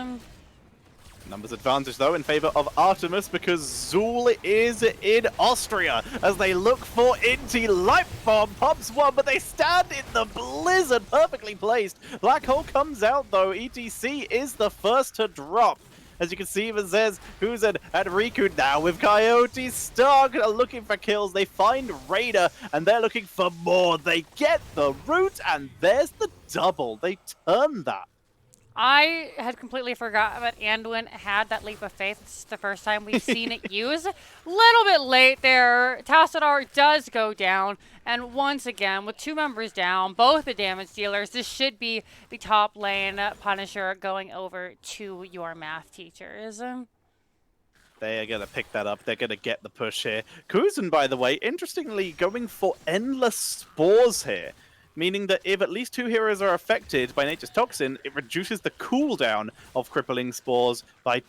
Numbers advantage, though, in favor of Artemis because Zool is in Austria as they look for Inti. Light Bomb pops one, but they stand in the blizzard. Perfectly placed. Black Hole comes out, though. ETC is the first to drop. As you can see, Vazez, who's at Riku now with Coyote Stark looking for kills. They find Raider, and they're looking for more. They get the root, and there's the double. They turn that. I had completely forgotten that Anduin had that leap of faith. This is the first time we've seen it used. A little bit late there. Tassadar does go down. And once again, with 2 members down, both the damage dealers, this should be the top lane Punisher going over to your math teachers. They are going to pick that up. They're going to get the push here. Kuzan, by the way, interestingly, going for endless spores here. Meaning that if at least 2 heroes are affected by Nature's Toxin, it reduces the cooldown of crippling spores by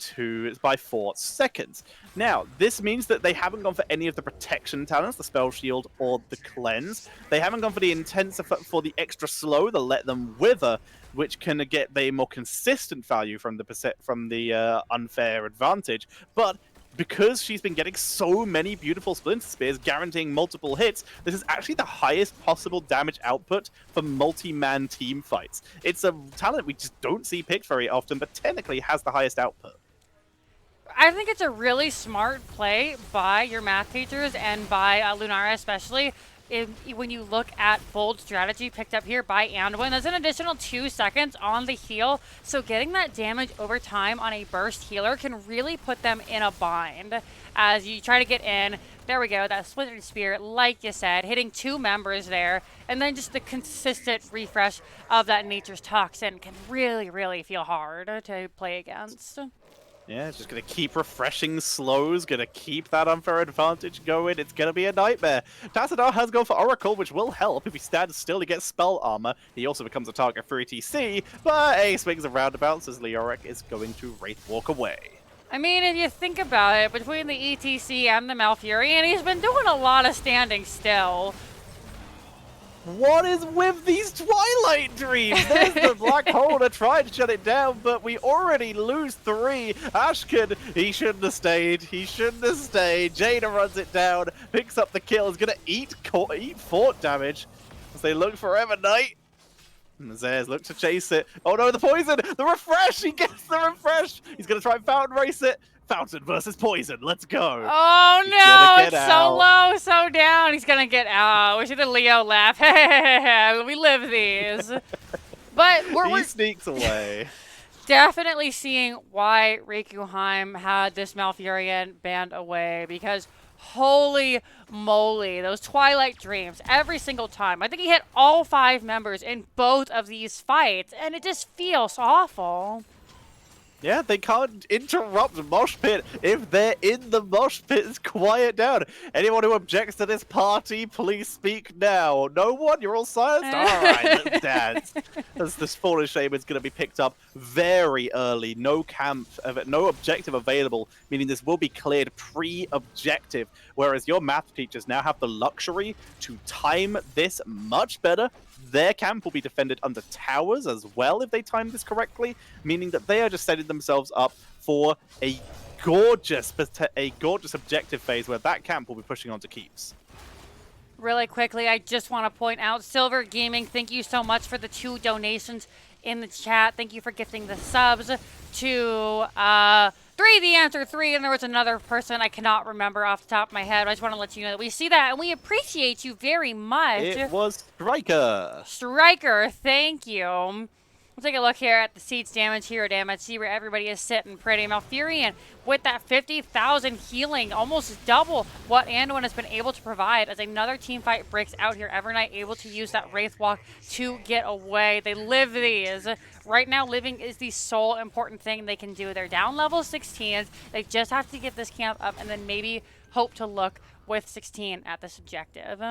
4 seconds. Now, this means that they haven't gone for any of the protection talents, the Spell Shield or the Cleanse. They haven't gone for the Intense for the extra slow, the Let Them Wither, which can get the more consistent value from the unfair advantage. But because she's been getting so many beautiful Splinter Spears guaranteeing multiple hits, this is actually the highest possible damage output for multi-man team fights. It's a talent we just don't see picked very often, but technically has the highest output. I think it's a really smart play by your math teachers and by Lunara especially, when you look at bold strategy picked up here by Anduin, there's an additional 2 seconds on the heal. So getting that damage over time on a burst healer can really put them in a bind as you try to get in. There we go, that Splintered Spear, like you said, hitting 2 members there. And then just the consistent refresh of that Nature's Toxin can really, really feel hard to play against. Yeah, just going to keep refreshing slows, going to keep that unfair advantage going. It's going to be a nightmare. Tassadar has gone for Oracle, which will help. If he stands still, he gets spell armor. He also becomes a target for ETC, but a swings and roundabouts as Leoric is going to Wraith Walk away. I mean, if you think about it, between the ETC and the Malfurion, he's been doing a lot of standing still. What is with these Twilight Dreams? There's the black hole to try and shut it down, but we already lose 3. Ashkin, he shouldn't have stayed. He shouldn't have stayed. Jaina runs it down, picks up the kill, is going to eat fort damage as they look for Evernight. And Zares look to chase it. Oh no, the poison! The refresh! He gets the refresh! He's going to try and fountain race it. Fountain versus poison. Let's go. Oh no, it's so low, so down. He's gonna get out. We see the Leo laugh. We live these. But he sneaks away. Definitely seeing why Reikuheim had this Malfurion banned away, because holy moly, those Twilight Dreams every single time. I think he hit all 5 members in both of these fights, and it just feels awful. Yeah, they can't interrupt Mosh Pit. If they're in the Mosh Pit, it's quiet down. Anyone who objects to this party, please speak now. No one? You're all silenced? Alright, let's dance. As this Fallen Shaman's going to be picked up very early. No camp, no objective available, meaning this will be cleared pre-objective. Whereas your math teachers now have the luxury to time this much better. Their camp will be defended under towers as well if they time this correctly, meaning that they are just setting themselves up for a gorgeous objective phase where that camp will be pushing on to keeps. Really quickly, I just want to point out, Silver Gaming, thank you so much for the 2 donations in the chat. Thank you for gifting the subs to 3, the answer 3, and there was another person I cannot remember off the top of my head. I just want to let you know that we see that, and we appreciate you very much. It was Striker. Striker, thank you. We'll take a look here at the Siege damage, hero damage, see where everybody is sitting pretty. Malfurion with that 50,000 healing, almost double what Anduin has been able to provide as another team fight breaks out here. Evernight able to use that Wraith Walk to get away. They live these. Right now, living is the sole important thing they can do. They're down level 16s. They just have to get this camp up and then maybe hope to look with 16 at this objective.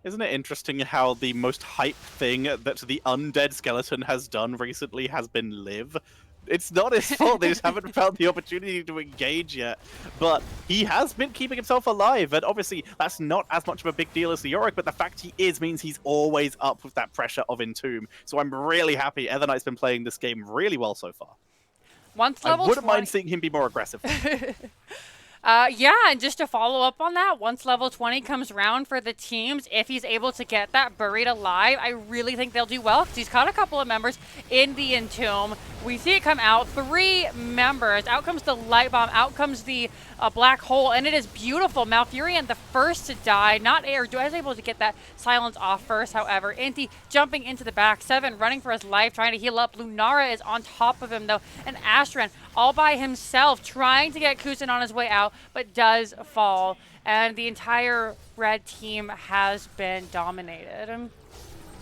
Isn't it interesting how the most hype thing that the undead skeleton has done recently has been live? It's not his fault, they just haven't found the opportunity to engage yet. But he has been keeping himself alive, and obviously that's not as much of a big deal as the Yorick, but the fact he is means he's always up with that pressure of Entomb. So I'm really happy Etherknight's been playing this game really well so far. Once level I wouldn't mind seeing him be more aggressive. Yeah, and just to follow up on that, once level 20 comes around for the teams, if he's able to get that buried alive, I really think they'll do well because he's caught a couple of members in the Entomb. We see it come out, 3 members. Out comes the Light Bomb, out comes the Black Hole, and it is beautiful. Malfurion, the first to die, was able to get that silence off first, however. Inti jumping into the back, 7 running for his life, trying to heal up. Lunara is on top of him, though, and Astran all by himself, trying to get Kusin on his way out, but does fall. And the entire red team has been dominated.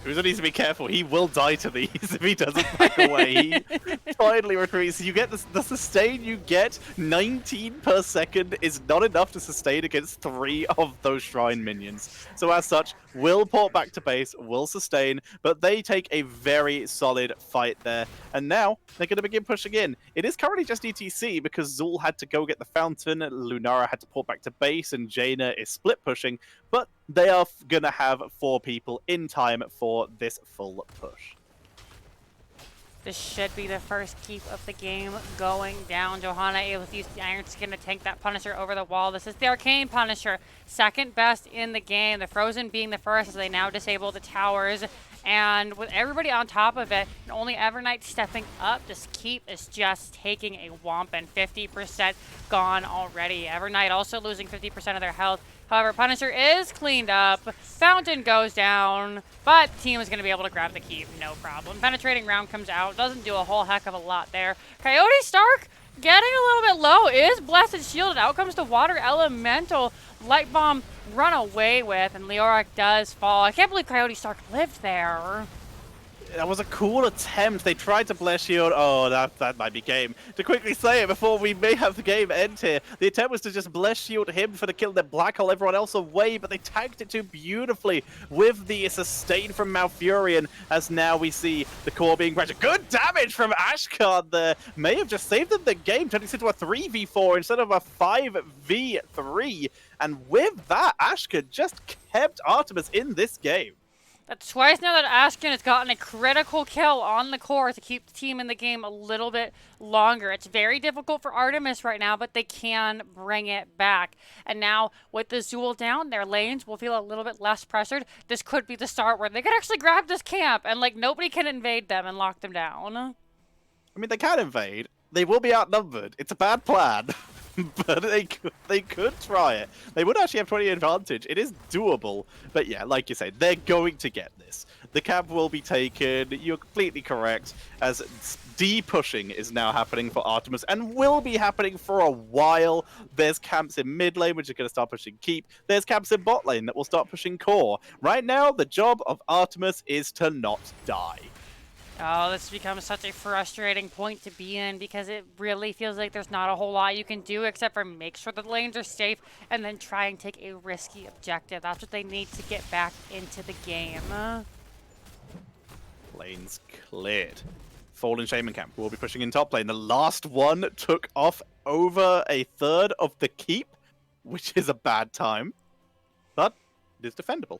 Kusin needs to be careful. He will die to these if he doesn't back away. He finally retreats. You get the sustain you get, 19 per second, is not enough to sustain against 3 of those Shrine minions. So as such, will port back to base, will sustain, but they take a very solid fight there. And now they're going to begin pushing in. It is currently just ETC because Zul had to go get the fountain, Lunara had to port back to base, and Jaina is split pushing, but they are going to have 4 people in time for this full push. This should be the first keep of the game going down. Johanna able to use the Iron Skin to tank that Punisher over the wall. This is the Arcane Punisher, second best in the game. The Frozen being the first as they now disable the towers. And with everybody on top of it, and only Evernight stepping up, this keep is just taking a whomp, and 50% gone already. Evernight also losing 50% of their health. However, Punisher is cleaned up. Fountain goes down, but team is going to be able to grab the keep, no problem. Penetrating round comes out. Doesn't do a whole heck of a lot there. Coyote Stark getting a little bit low. Is Blessed shielded. Out comes the Water Elemental. Light Bomb run away with, and Leoric does fall. I can't believe Coyote Stark lived there. That was a cool attempt. They tried to bless shield. Oh, that might be game. To quickly say it before we may have the game end here, the attempt was to just bless shield him for the kill, then black hole everyone else away, but they tagged it too beautifully with the sustain from Malfurion, as now we see the core being pressured. Good damage from Ashkan there. May have just saved them the game, turning this into a 3v4 instead of a 5v3. And with that, Ashkan just kept Artemis in this game. That's twice now that Ashkan has gotten a critical kill on the core to keep the team in the game a little bit longer. It's very difficult for Artemis right now, but they can bring it back. And now with the Zool down, their lanes will feel a little bit less pressured. This could be the start where they could actually grab this camp and like nobody can invade them and lock them down. I mean, they can invade. They will be outnumbered. It's a bad plan. But they could try it. They would actually have 20 advantage. It is doable. But yeah, like you say, they're going to get this. The camp will be taken. You're completely correct. As D-pushing is now happening for Artemis and will be happening for a while. There's camps in mid lane, which are going to start pushing keep. There's camps in bot lane that will start pushing core. Right now, the job of Artemis is to not die. Oh, this becomes such a frustrating point to be in because it really feels like there's not a whole lot you can do except for make sure the lanes are safe and then try and take a risky objective. That's what they need to get back into the game. Lanes cleared. Fallen Shaman camp will be pushing in top lane. The last one took off over a third of the keep, which is a bad time, but it is defendable.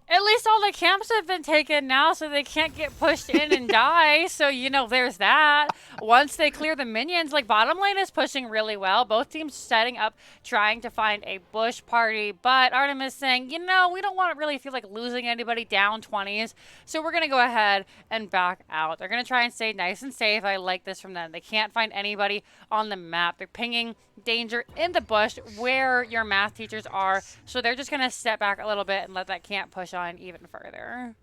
At least all the camps have been taken now, so they can't get pushed in and die. So, you know, there's that. Once they clear the minions, like, bottom lane is pushing really well. Both teams setting up, trying to find a bush party. But Artemis saying, you know, we don't want to really feel like losing anybody down 20s. So we're going to go ahead and back out. They're going to try and stay nice and safe. I like this from them. They can't find anybody on the map. They're pinging danger in the bush where your math teachers are. So they're just going to step back a little bit and let that camp push on even further.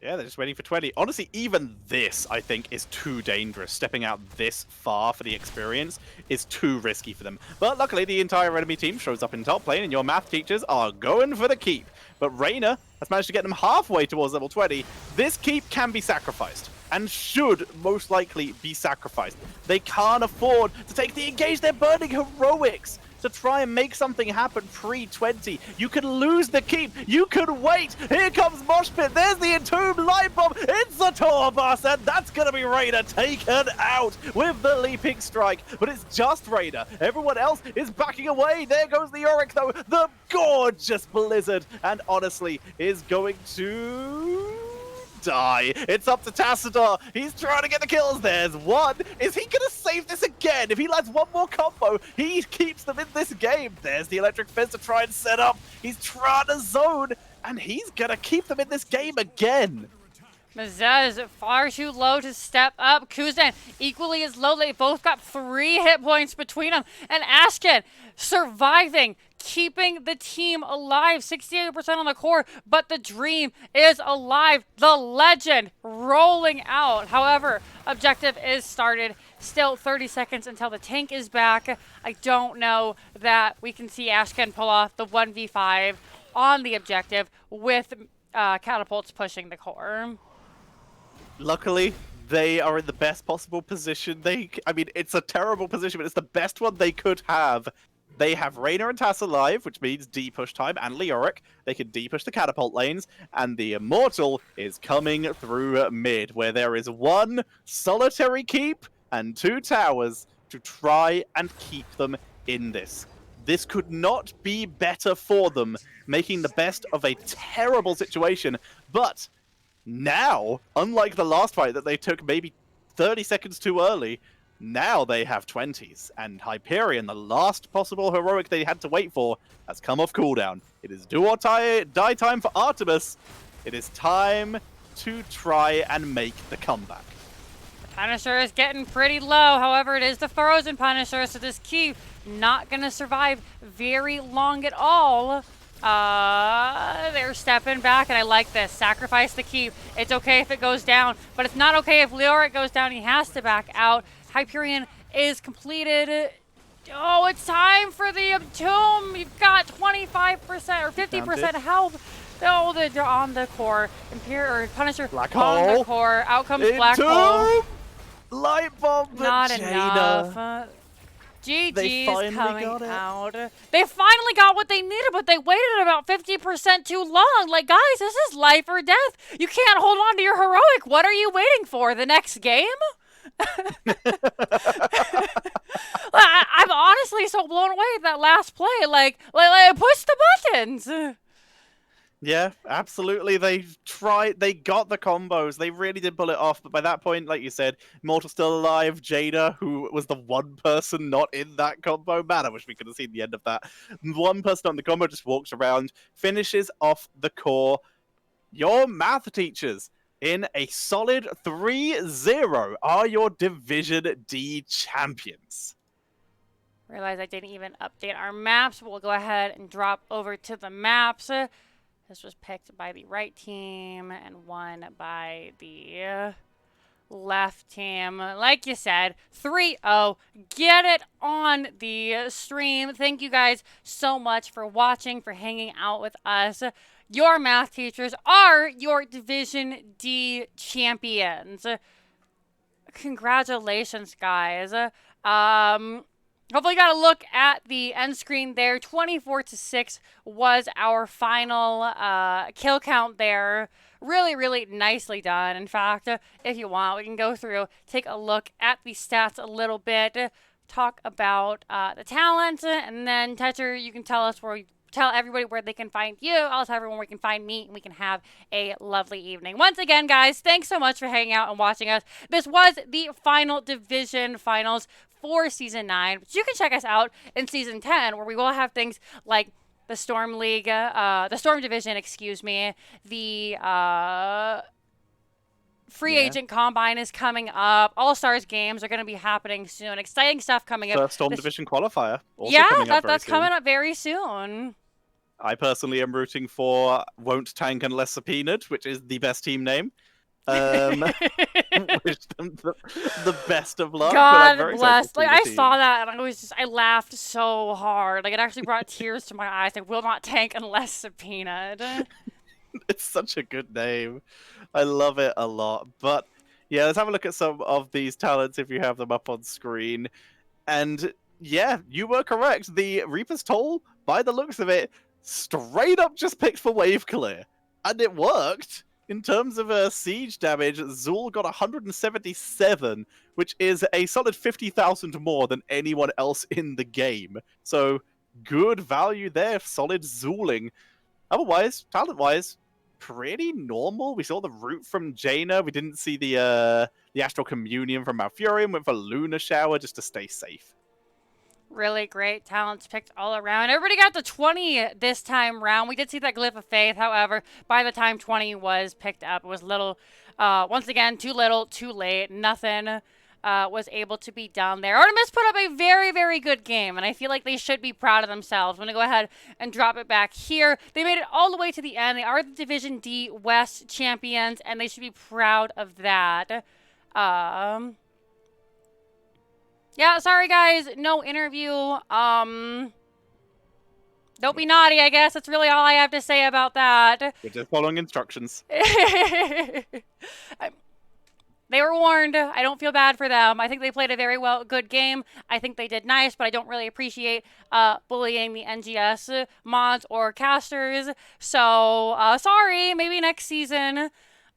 Yeah, they're just waiting for 20. Honestly, even this, I think, is too dangerous. Stepping out this far for the experience is too risky for them. But luckily, the entire enemy team shows up in top lane, and your math teachers are going for the keep. But Reyna has managed to get them halfway towards level 20. This keep can be sacrificed, and should most likely be sacrificed. They can't afford to take the engage. They're burning heroics to try and make something happen pre-20. You can lose the keep. You can wait. Here comes Mosh Pit. There's the Entomb Light Bomb. It's the Tour Bus, and that's going to be Raider taken out with the Leaping Strike. But it's just Raider. Everyone else is backing away. There goes the Yorick, though. The gorgeous Blizzard, and honestly, is going to die. It's up to Tassadar. He's trying to get the kills. There's one. Is he going to save this again? If he lands one more combo, he keeps them in this game. There's the Electric Fence to try and set up. He's trying to zone, and he's going to keep them in this game again. Mazez far too low to step up. Kuzan equally as low. They both got 3 hit points between them. And Ashkan surviving, keeping the team alive. 68% on the core, but the dream is alive. The legend rolling out. However, objective is started. Still 30 seconds until the tank is back. I don't know that we can see Ashkan pull off the 1v5 on the objective with catapults pushing the core. Luckily, they are in the best possible position. I mean, it's a terrible position, but it's the best one they could have. They have Reyna and Tass alive, which means D-push time, and Leoric. They can D-push the catapult lanes, and the Immortal is coming through mid, where there is 1 solitary keep and 2 towers to try and keep them in this. This could not be better for them, making the best of a terrible situation, but now, unlike the last fight that they took maybe 30 seconds too early, now they have 20s, and Hyperion, the last possible heroic they had to wait for, has come off cooldown. It is do or die time for Artemis. It is time to try and make the comeback. Punisher is getting pretty low. However, it is the frozen Punisher, so this key not going to survive very long at all. They're stepping back, and I like this. Sacrifice the key. It's okay if it goes down, but it's not okay if Leoric goes down. He has to back out. Hyperion is completed. Oh, it's time for the Tomb. You've got 25% or 50% health. Oh, they're on the core. Punisher Black on hole. the core. Out comes Black Hole. Light bomb, but Not Jada. enough. GG's finally coming got it. out. They finally got what they needed, but they waited about 50% too long. Like, guys, this is life or death. You can't hold on to your heroic. What are you waiting for? The next game? I'm honestly so blown away at that last play. Like push the buttons. Yeah, absolutely. They got the combos. They really did pull it off. But by that point, like you said, Immortal's still alive. Jada, who was the one person not in that combo. Man, I wish we could have seen the end of that. One person on the combo just walks around, finishes off the core. Your math teachers, in a solid 3-0, are your Division D champions. Realize I didn't even update our maps. We'll go ahead and drop over to the maps. This was picked by the right team and won by the left team. Like you said, 3-0. Get it on the stream. Thank you guys so much for watching, for hanging out with us. Your math teachers are your Division D champions. Congratulations, guys. Hopefully you got a look at the end screen there. 24-6 was our final kill count there. Really, really nicely done. In fact, if you want, we can go through, take a look at the stats a little bit, talk about the talent, and then Tetcher, you can tell everybody where they can find you. I'll tell everyone where you can find me, and we can have a lovely evening. Once again, guys, thanks so much for hanging out and watching us. This was the final Division Finals for Season 9. But you can check us out in Season 10, where we will have things like the Storm League, the Storm Division, excuse me. The Free Agent Combine is coming up. All-Stars games are going to be happening soon. Exciting stuff coming up. The Storm Division qualifier also coming up that's very soon. coming up very soon. I personally am rooting for Won't Tank Unless Subpoenaed, which is the best team name. Wish them the best of luck. God bless. Like, I saw that and I laughed so hard. Like, it actually brought tears to my eyes. I will not tank unless subpoenaed. It's such a good name. I love it a lot. But yeah, let's have a look at some of these talents if you have them up on screen. And yeah, you were correct. The Reaper's Toll, by the looks of it, straight up just picked for wave clear. And it worked. In terms of siege damage, Zul got 177, which is a solid 50,000 more than anyone else in the game. So, good value there, solid Zuling. Otherwise, talent-wise, pretty normal. We saw the root from Jaina. We didn't see the Astral Communion from Malfurion. Went for Lunar Shower just to stay safe. Really great talents picked all around. Everybody got to 20 this time round. We did see that Glyph of Faith. However, by the time 20 was picked up, it was little, once again, too little, too late. Nothing was able to be done there. Artemis put up a very, very good game, and I feel like they should be proud of themselves. I'm going to go ahead and drop it back here. They made it all the way to the end. They are the Division D West champions, and they should be proud of that. Yeah, sorry guys, no interview. Don't be naughty, I guess. That's really all I have to say about that. We're just following instructions. They were warned. I don't feel bad for them. I think they played a very good game. I think they did nice, but I don't really appreciate bullying the NGS mods or casters. So, sorry, maybe next season.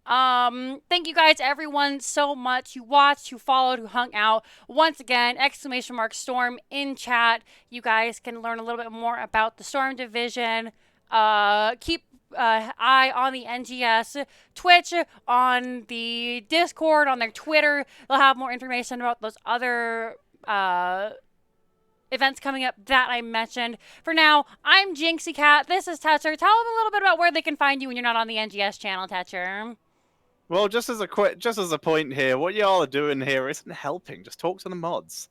Thank you guys, everyone, so much who watched, who followed, who hung out. Once again, !Storm in chat. You guys can learn a little bit more about the Storm Division. Keep eye on the NGS Twitch, on the Discord, on their Twitter. They'll have more information about those other events coming up that I mentioned. For now, I'm JinxeeKatt. This is Tetcher. Tell them a little bit about where they can find you when you're not on the NGS channel, Tetcher. Well, just as a point here, what y'all are doing here isn't helping. Just talk to the mods.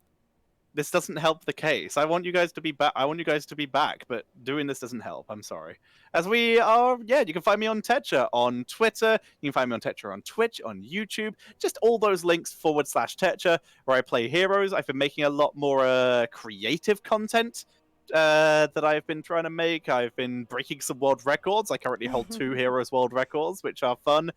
This doesn't help the case. I want you guys to be back. I want you guys to be back, but doing this doesn't help. I'm sorry. As we are, yeah, you can find me on Tetcher on Twitter. You can find me on Tetcher on Twitch, on YouTube. Just all those links /Tetcher, where I play heroes. I've been making a lot more creative content that I've been trying to make. I've been breaking some world records. I currently hold 2 heroes world records, which are fun.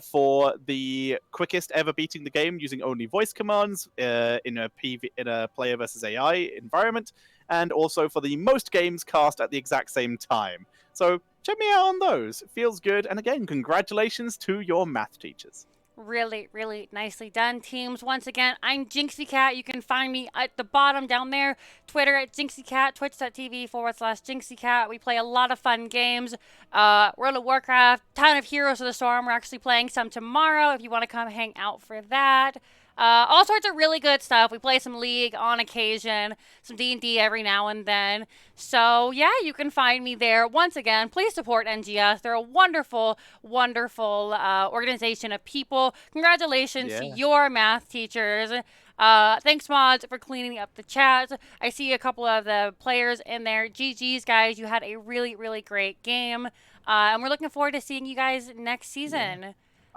For the quickest ever beating the game using only voice commands in a player versus AI environment, and also for the most games cast at the exact same time. So check me out on those. It feels good, and again, congratulations to your math teachers. Really, really nicely done, teams. Once again, I'm JinxeeKatt. You can find me at the bottom down there. Twitter at JinxeeKatt, twitch.tv/JinxeeKatt. We play a lot of fun games. World of Warcraft, ton of Heroes of the Storm. We're actually playing some tomorrow if you want to come hang out for that. All sorts of really good stuff. We play some League on occasion, some D&D every now and then. So, yeah, you can find me there. Once again, please support NGS. They're a wonderful, wonderful organization of people. Congratulations to your math teachers. Thanks, mods, for cleaning up the chat. I see a couple of the players in there. GG's, guys. You had a really, really great game. And we're looking forward to seeing you guys next season.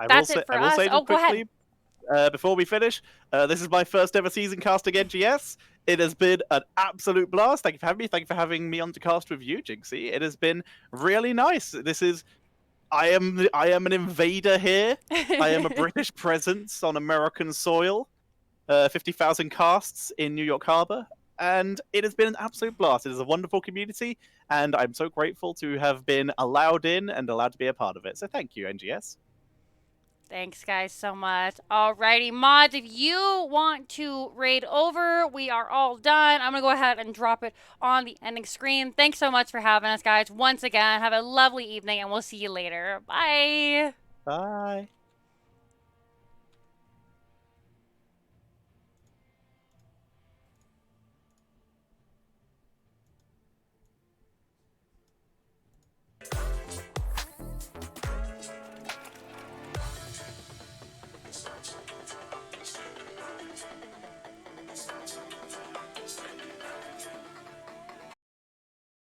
That's it for us. Oh, go ahead. Before we finish, this is my first ever season casting NGS. It has been an absolute blast. Thank you for having me. Thank you for having me on to cast with you, Jinxie. It has been really nice. I am an invader here. I am a British presence on American soil. 50,000 casts in New York Harbor, and it has been an absolute blast. It is a wonderful community, and I'm so grateful to have been allowed in and allowed to be a part of it. So thank you, NGS. Thanks, guys, so much. Alrighty, mods, if you want to raid over, we are all done. I'm going to go ahead and drop it on the ending screen. Thanks so much for having us, guys. Once again, have a lovely evening, and we'll see you later. Bye. Bye.